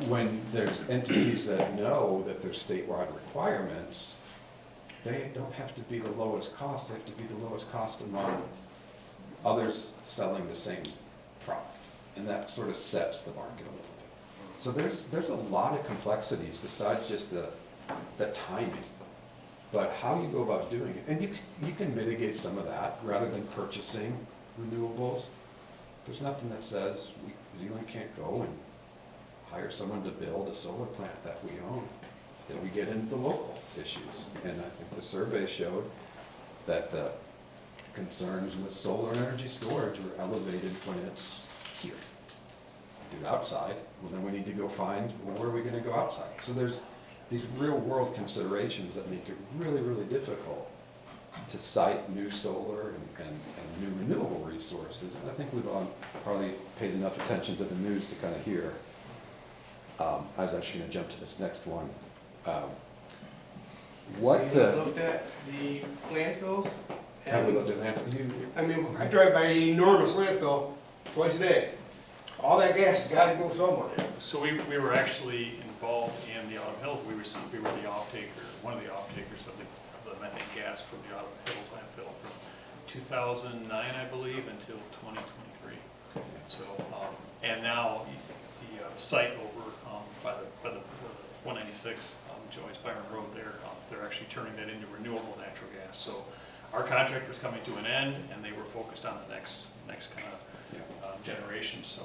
when there's entities that know that there's statewide requirements, they don't have to be the lowest cost. They have to be the lowest cost among others selling the same product. And that sort of sets the market a little bit. So there's a lot of complexities besides just the timing, but how you go about doing it. And you can mitigate some of that rather than purchasing renewables. There's nothing that says Zeeland can't go and hire someone to build a solar plant that we own. Then we get into the local issues. And I think the survey showed that the concerns with solar energy storage were elevated when it's here. Do it outside, well then we need to go find, well, where are we gonna go outside? So there's these real world considerations that make it really, really difficult to site new solar and new renewable resources. And I think we've all probably paid enough attention to the news to kind of hear. I was actually gonna jump to this next one. Have you looked at the landfills? Have we looked at landfills? I mean, I drive by an enormous landfill twice a day. All that gas has got to go somewhere. So we were actually involved in the Autumn Hills. We were the off-taker, one of the off-takers of the the methane gas from the Autumn Hills landfill from 2009, I believe, until 2023. So, and now the site over by the 196 Joyce Byron Road there, they're actually turning that into renewable natural gas. So our contract was coming to an end, and they were focused on the next kind of generation. So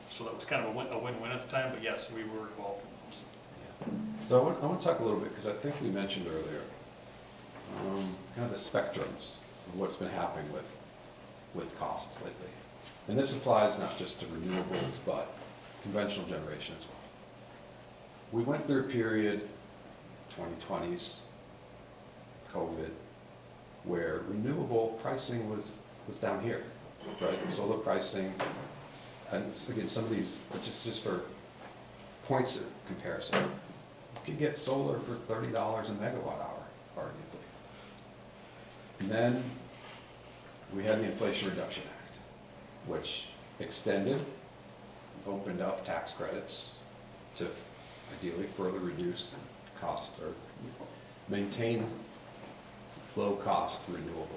so that was kind of a win-win at the time. But yes, we were involved in those. So I want to talk a little bit, because I think we mentioned earlier, kind of the spectrums of what's been happening with costs lately. And this applies not just to renewables, but conventional generation as well. We went through a period, 2020s, COVID, where renewable pricing was down here, right? Solar pricing, and again, some of these, just for points of comparison, you could get solar for $30 a megawatt hour, arguably. And then we had the Inflation Reduction Act, which extended, opened up tax credits to ideally further reduce cost or maintain low-cost renewables.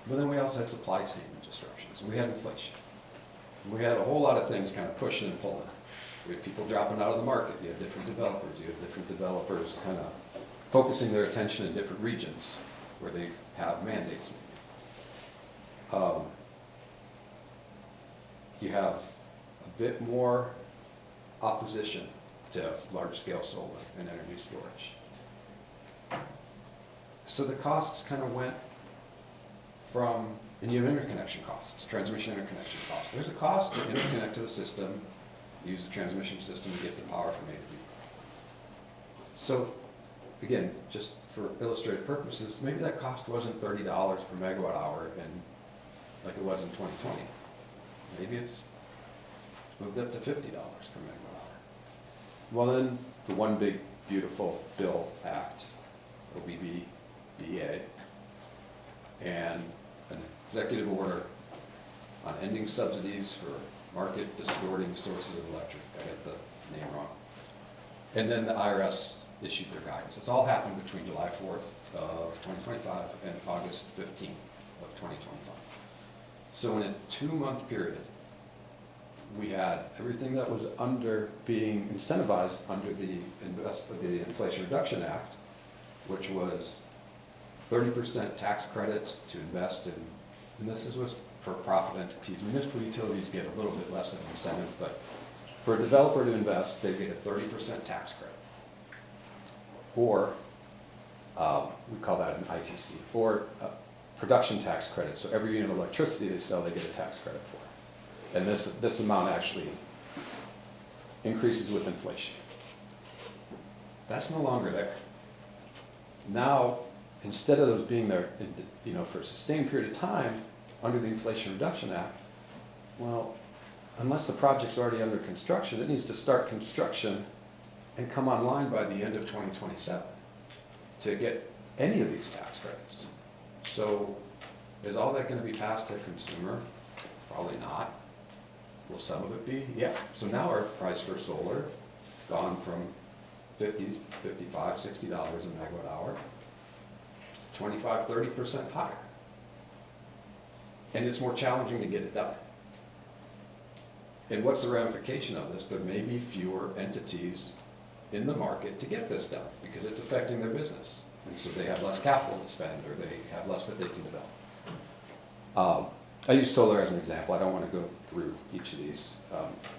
But then we also had supply chain disruptions. We had inflation. We had a whole lot of things kind of pushing and pulling. We had people dropping out of the market. You had different developers. You had different developers kind of focusing their attention in different regions where they have mandates. You have a bit more opposition to large-scale solar and energy storage. So the costs kind of went from, and you have interconnection costs, transmission interconnection costs. There's a cost to interconnect to the system, use the transmission system to get the power from A to B. So again, just for illustrative purposes, maybe that cost wasn't $30 per megawatt hour like it was in 2020. Maybe it's moved up to $50 per megawatt hour. Well then, the One Big Beautiful Bill Act, OBBBA, and an executive order on ending subsidies for market distorting sources of electric. I got the name wrong. And then the IRS issued their guidance. It's all happened between July 4th of 2025 and August 15th of 2025. So in a 2-month period, we had everything that was being incentivized under the Inflation Reduction Act, which was 30% tax credits to invest in, and this was for profit entities. Municipal utilities get a little bit less of an incentive, but for a developer to invest, they get a 30% tax credit. Or, we call that an ITC, or production tax credit. So every unit of electricity they sell, they get a tax credit for. And this amount actually increases with inflation. That's no longer there. Now, instead of those being there, for a sustained period of time under the Inflation Reduction Act, well, unless the project's already under construction, it needs to start construction and come online by the end of 2027 to get any of these tax credits. So is all that going to be passed to the consumer? Probably not. Will some of it be? Yeah. So now our price for solar has gone from $50, $55, $60 a megawatt hour, 25, 30% higher. And it's more challenging to get it done. And what's the ramification of this? There may be fewer entities in the market to get this done because it's affecting their business. And so they have less capital to spend, or they have less that they can develop. I use solar as an example. I don't want to go through each of these.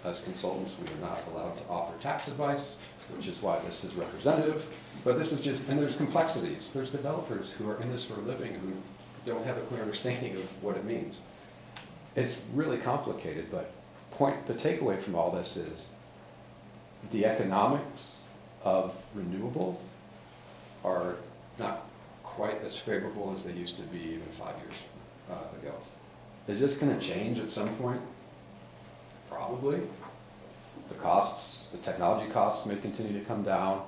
As consultants, we are not allowed to offer tax advice, which is why this is representative. But this is just, and there's complexities. There's developers who are in this for a living who don't have a clear understanding of what it means. It's really complicated, but the takeaway from all this is the economics of renewables are not quite as favorable as they used to be even 5 years ago. Is this going to change at some point? Probably. The technology costs may continue to come down.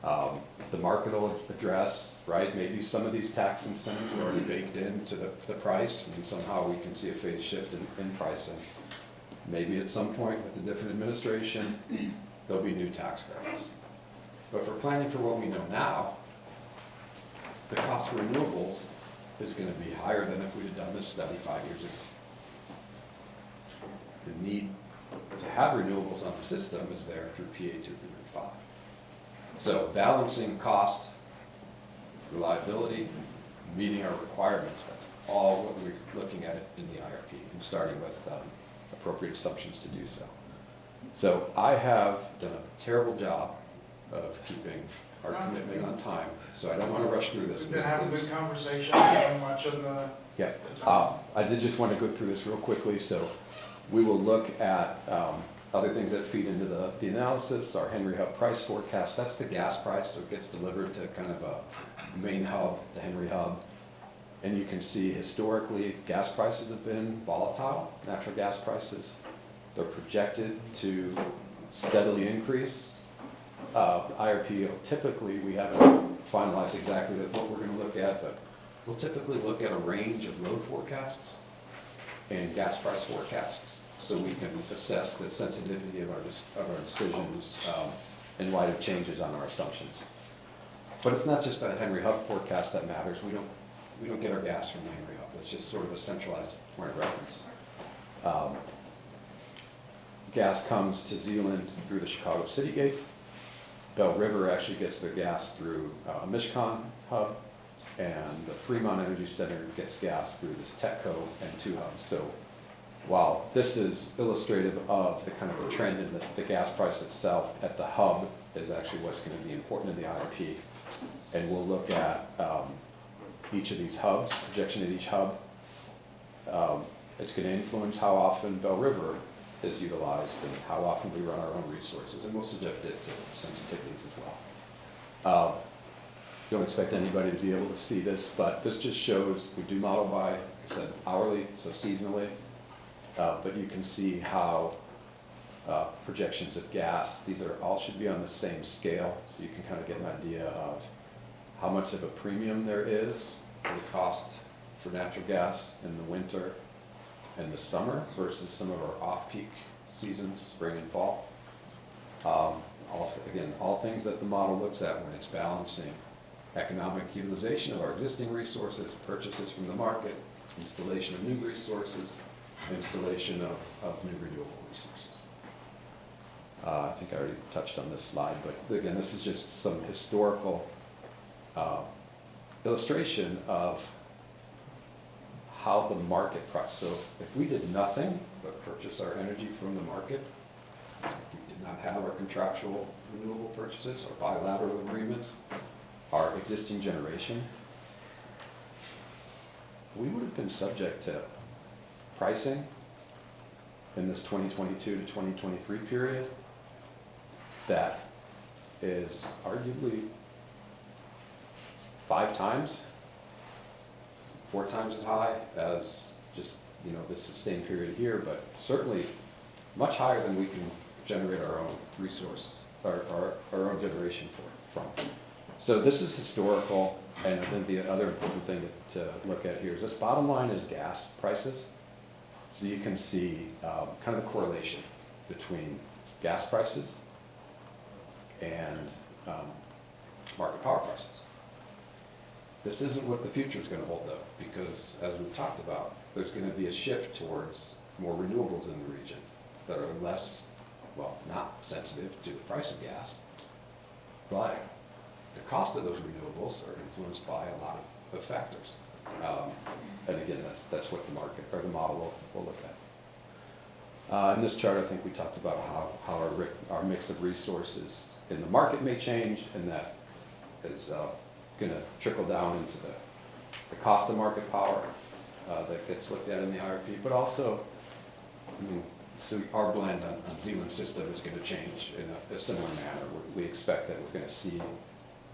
The market will address, right? Maybe some of these tax incentives are already baked into the price, and somehow we can see a phase shift in pricing. Maybe at some point with a different administration, there'll be new tax credits. But for planning for what we know now, the cost of renewables is gonna be higher than if we'd have done this study 5 years ago. The need to have renewables on the system is there through PA 235. So balancing cost, reliability, meeting our requirements, that's all what we're looking at it in the IRP, and starting with appropriate assumptions to do so. So I have done a terrible job of keeping our commitment on time, so I don't want to rush through this. We've been having good conversation, not much of the. Yeah, I did just want to go through this real quickly, so we will look at other things that feed into the analysis, our Henry Hub price forecast, that's the gas price, so it gets delivered to kind of a main hub, the Henry Hub. And you can see historically, gas prices have been volatile, natural gas prices. They're projected to steadily increase. IRP, typically, we haven't finalized exactly what we're going to look at, but we'll typically look at a range of load forecasts and gas price forecasts, so we can assess the sensitivity of our decisions in light of changes on our assumptions. But it's not just that Henry Hub forecast that matters. We don't get our gas from the Henry Hub. It's just sort of a centralized point of reference. Gas comes to Zeeland through the Chicago City Gate. Bell River actually gets their gas through Michigan Hub, and the Fremont Energy Center gets gas through this TETCO and two hubs. So while this is illustrative of the kind of the trend in the gas price itself, at the hub is actually what's going to be important in the IRP. And we'll look at each of these hubs, projection at each hub. It's going to influence how often Bell River is utilized and how often we run our own resources, and we'll subject it to sensitivities as well. Don't expect anybody to be able to see this, but this just shows, we do model by, like I said, hourly, so seasonally, but you can see how projections of gas, these are all should be on the same scale, so you can kind of get an idea of how much of a premium there is for the cost for natural gas in the winter and the summer versus some of our off-peak seasons, spring and fall. Again, all things that the model looks at when it's balancing economic utilization of our existing resources, purchases from the market, installation of new resources, installation of new renewable resources. I think I already touched on this slide, but again, this is just some historical illustration of how the market price. So if we did nothing but purchase our energy from the market, if we did not have our contractual renewable purchases or bilateral agreements, our existing generation, we would have been subject to pricing in this 2022 to 2023 period that is arguably 5 times, 4 times as high as just, this sustained period here, but certainly much higher than we can generate our own resource, our own generation from. So this is historical, and I think the other important thing to look at here is this bottom line is gas prices. So you can see kind of the correlation between gas prices and market power prices. This isn't what the future is going to hold, though, because as we've talked about, there's going to be a shift towards more renewables in the region that are less, well, not sensitive to the price of gas, but the cost of those renewables are influenced by a lot of factors. And again, that's what the market or the model will look at. In this chart, I think we talked about how our mix of resources in the market may change, and that is going to trickle down into the cost of market power that gets looked at in the IRP, but also, so our blend on Zeeland system is going to change in a similar manner. We expect that we're going to see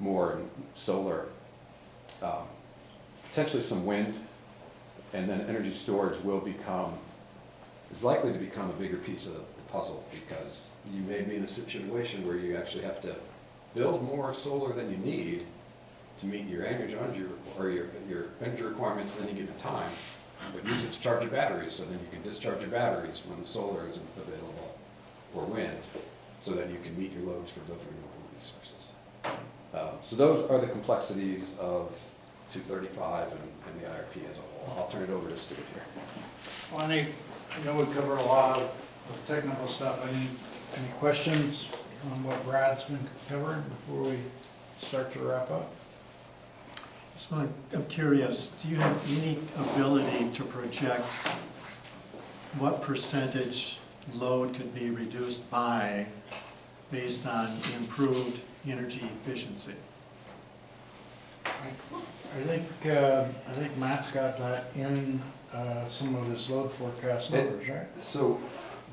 more solar, potentially some wind, and then energy storage is likely to become a bigger piece of the puzzle, because you may be in a situation where you actually have to build more solar than you need to meet your energy or your energy requirements at any given time, but use it to charge your batteries, so then you can discharge your batteries when the solar isn't available, or wind, so that you can meet your loads for those renewable resources. So those are the complexities of 235 and the IRP as a whole. I'll turn it over to Stuart here. Well, I know we covered a lot of technical stuff. Any questions on what Brad's been covering before we start to wrap up? So I'm curious, do you have any ability to project what percentage load could be reduced by based on improved energy efficiency? I think Matt's got that in some of his load forecast numbers, right? So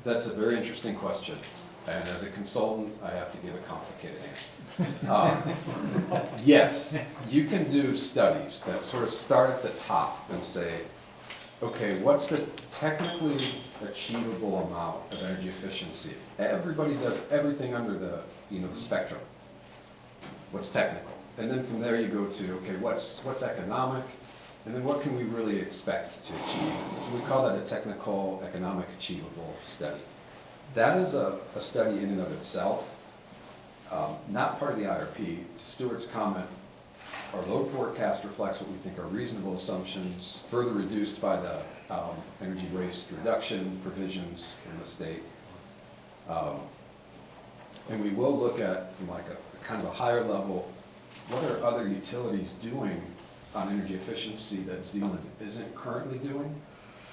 that's a very interesting question. And as a consultant, I have to give a complicated answer. Yes, you can do studies that sort of start at the top and say, okay, what's the technically achievable amount of energy efficiency? Everybody does everything under the spectrum. What's technical? And then from there you go to, okay, what's economic? And then what can we really expect to achieve? So we call that a technical economic achievable study. That is a study in and of itself, not part of the IRP. To Stuart's comment, our load forecast reflects what we think are reasonable assumptions, further reduced by the energy waste reduction provisions in the state. And we will look at, from like a kind of a higher level, what are other utilities doing on energy efficiency that Zeeland isn't currently doing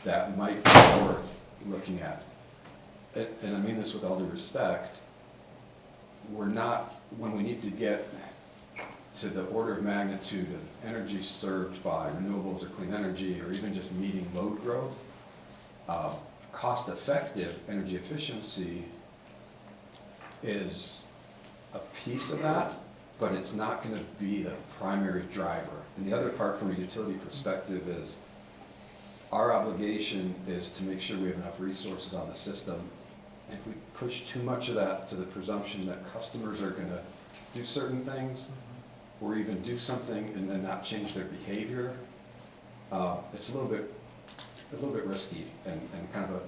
that might be worth looking at? And I mean this with all due respect, we're not, when we need to get to the order of magnitude of energy served by renewables or clean energy, or even just meeting load growth, cost-effective energy efficiency is a piece of that, but it's not going to be the primary driver. And the other part from a utility perspective is our obligation is to make sure we have enough resources on the system. And if we push too much of that to the presumption that customers are going to do certain things, or even do something and then not change their behavior, it's a little bit risky and kind of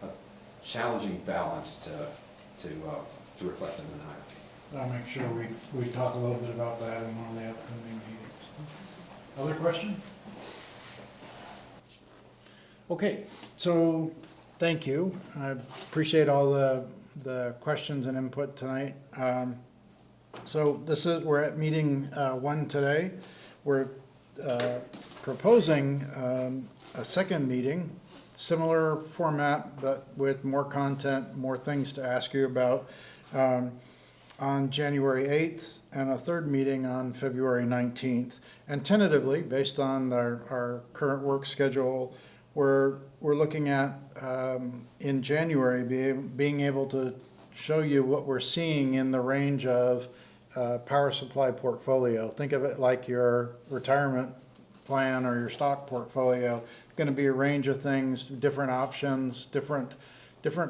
a challenging balance to reflect in an IRP. I'll make sure we talk a little bit about that in one of the upcoming meetings. Other question? Okay, so thank you. I appreciate all the questions and input tonight. So we're at meeting 1 today. We're proposing a second meeting, similar format, but with more content, more things to ask you about, on January 8th, and a third meeting on February 19th. And tentatively, based on our current work schedule, we're looking at, in January, being able to show you what we're seeing in the range of power supply portfolio. Think of it like your retirement plan or your stock portfolio. Going to be a range of things, different options, different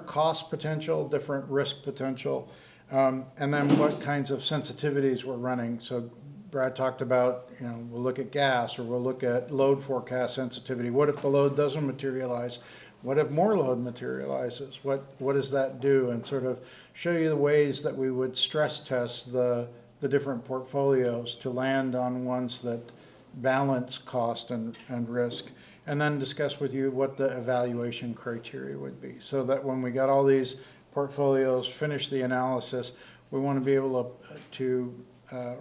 cost potential, different risk potential, and then what kinds of sensitivities we're running. So Brad talked about, we'll look at gas, or we'll look at load forecast sensitivity. What if the load doesn't materialize? What if more load materializes? What does that do? And sort of show you the ways that we would stress test the different portfolios to land on ones that balance cost and risk. And then discuss with you what the evaluation criteria would be, so that when we got all these portfolios, finish the analysis, we want to be able to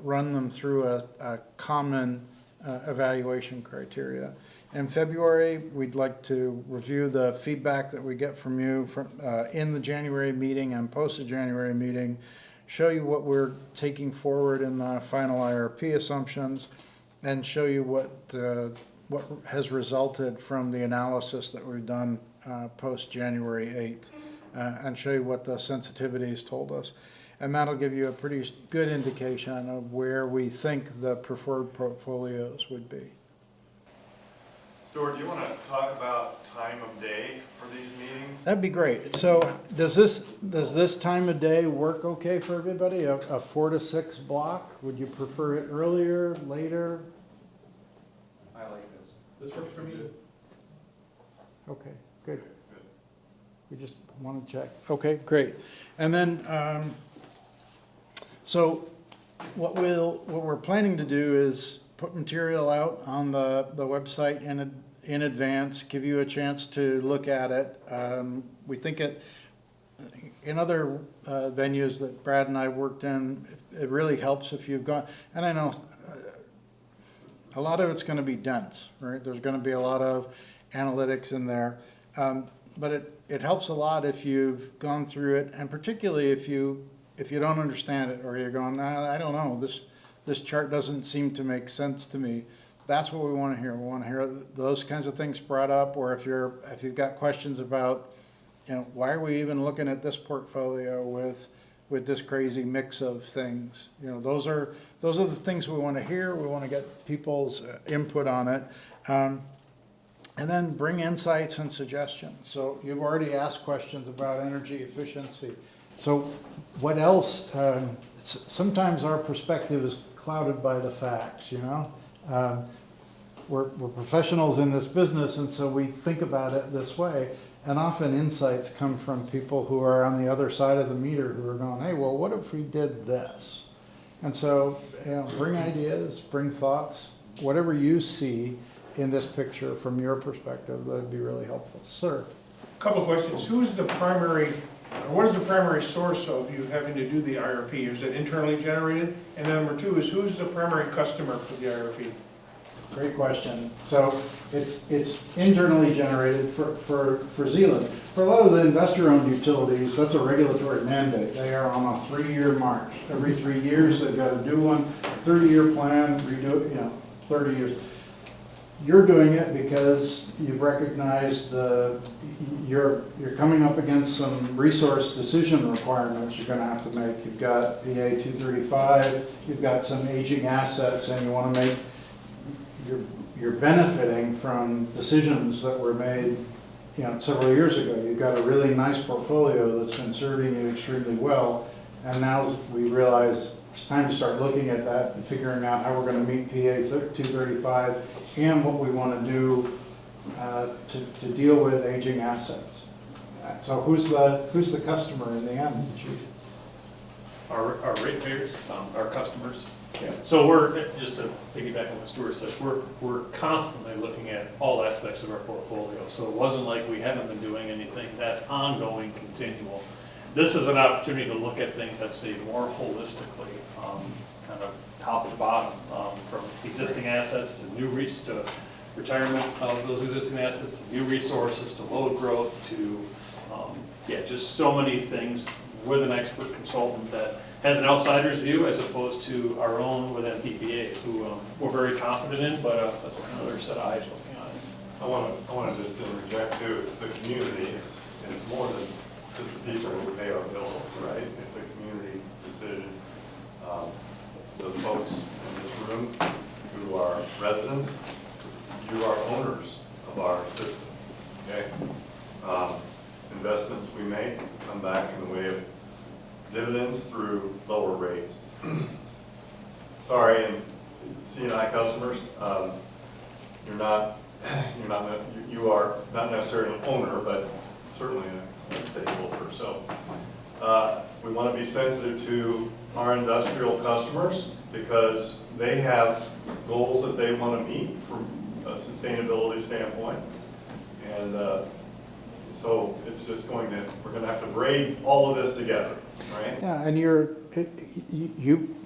run them through a common evaluation criteria. In February, we'd like to review the feedback that we get from you in the January meeting and post the January meeting, show you what we're taking forward in the final IRP assumptions, and show you what has resulted from the analysis that we've done post January 8th, and show you what the sensitivities told us. And that'll give you a pretty good indication of where we think the preferred portfolios would be. Stuart, do you want to talk about time of day for these meetings? That'd be great. So does this time of day work okay for everybody? A 4 to 6 block? Would you prefer it earlier, later? I like this. This works for me. Okay, good. We just want to check. Okay, great. And then, so what we're planning to do is put material out on the website in advance, give you a chance to look at it. We think in other venues that Brad and I worked in, it really helps if you've gone, and I know a lot of it's going to be dense, right? There's going to be a lot of analytics in there. But it helps a lot if you've gone through it, and particularly if you don't understand it, or you're going, nah, I don't know, this chart doesn't seem to make sense to me. That's what we want to hear. We want to hear those kinds of things brought up, or if you've got questions about, why are we even looking at this portfolio with this crazy mix of things? Those are the things we want to hear. We want to get people's input on it. And then bring insights and suggestions. So you've already asked questions about energy efficiency. So what else? Sometimes our perspective is clouded by the facts, We're professionals in this business, and so we think about it this way. And often insights come from people who are on the other side of the meter who are going, hey, well, what if we did this? And so bring ideas, bring thoughts, whatever you see in this picture from your perspective, that'd be really helpful. Sir? Couple of questions. What is the primary source of you having to do the IRP? Is it internally generated? And then number two is, who's the primary customer for the IRP? Great question. So it's internally generated for Zealand. For a lot of the investor-owned utilities, that's a regulatory mandate. They are on a 3-year march. Every 3 years, they've got to do one, 30-year plan, redo it, 30 years. You're doing it because you've recognized you're coming up against some resource decision requirements you're going to have to make. You've got PA 235, you've got some aging assets, and you want to make, you're benefiting from decisions that were made several years ago. You've got a really nice portfolio that's been serving you extremely well, and now we realize it's time to start looking at that and figuring out how we're going to meet PA 235 and what we want to do to deal with aging assets. So who's the customer in the end, Chief? Our ratepayers, our customers. Yeah. So we're, just to piggyback on what Stuart said, we're constantly looking at all aspects of our portfolio. So it wasn't like we haven't been doing anything. That's ongoing, continual. This is an opportunity to look at things, I'd say, more holistically, kind of top to bottom, from existing assets to to retirement of those existing assets, to new resources, to load growth, to just so many things with an expert consultant that has an outsider's view as opposed to our own with NPPA, who we're very confident in, but that's another set of eyes looking on it. I want to just interject too. It's the community. It's more than just the people who pay our bills, right? It's a community decision. The folks in this room who are residents, you are owners of our system, okay? Investments we make come back in the way of dividends through lower rates. Sorry, and C&I customers, you are not necessarily an owner, but certainly a stakeholder. So we want to be sensitive to our industrial customers because they have goals that they want to meet from a sustainability standpoint. And so it's just we're going to have to braid all of this together, right? Yeah, and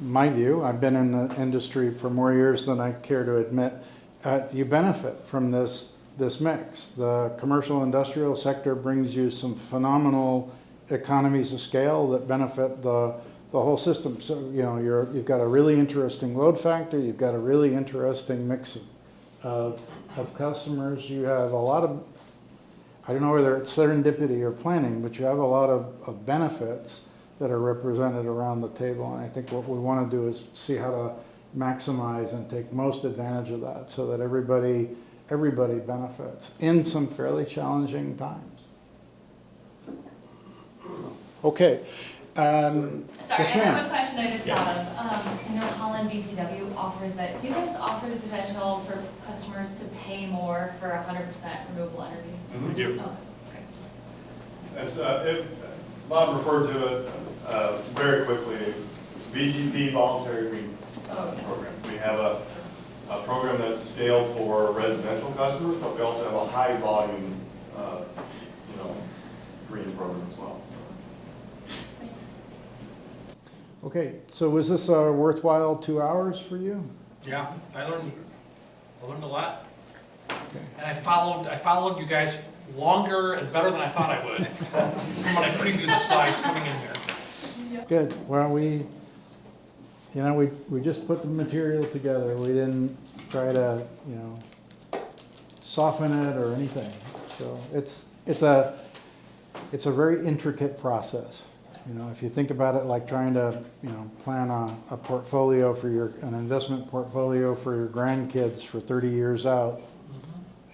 my view, I've been in the industry for more years than I care to admit, you benefit from this mix. The commercial industrial sector brings you some phenomenal economies of scale that benefit the whole system. So, you've got a really interesting load factor, you've got a really interesting mix of customers, you have a lot of, I don't know whether it's serendipity or planning, but you have a lot of benefits that are represented around the table. And I think what we want to do is see how to maximize and take most advantage of that so that everybody benefits in some fairly challenging times. Okay. Sorry, Yes, I have ma'am. a question I just thought of. I know Holland BPW offers that. Do you guys offer the potential for customers to pay more for 100% renewable energy? We do. Oh, great. As Bob referred to it very quickly, VGP voluntary green program. We have a program that's scaled for residential customers, but we also have a high volume, green program as well. So. Okay, so was this a worthwhile 2 hours for you? Yeah, I learned a lot. And I followed you guys longer and better than I thought I would from when I previewed the slides coming in here. Good. Well, we just put the material together. We didn't try to, soften it or anything. So it's a very intricate process. If you think about it like trying to, plan a portfolio for an investment portfolio for your grandkids for 30 years out,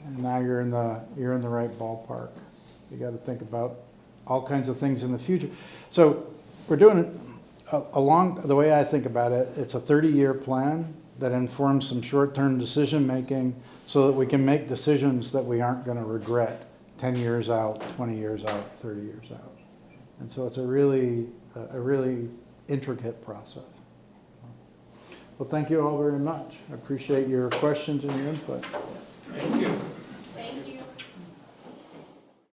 and now you're in the right ballpark. You got to think about all kinds of things in the future. So we're doing it the way I think about it, it's a 30-year plan that informs some short-term decision making so that we can make decisions that we aren't going to regret 10 years out, 20 years out, 30 years out. And so it's a really intricate process. Well, thank you all very much. I appreciate your questions and your input. Thank you.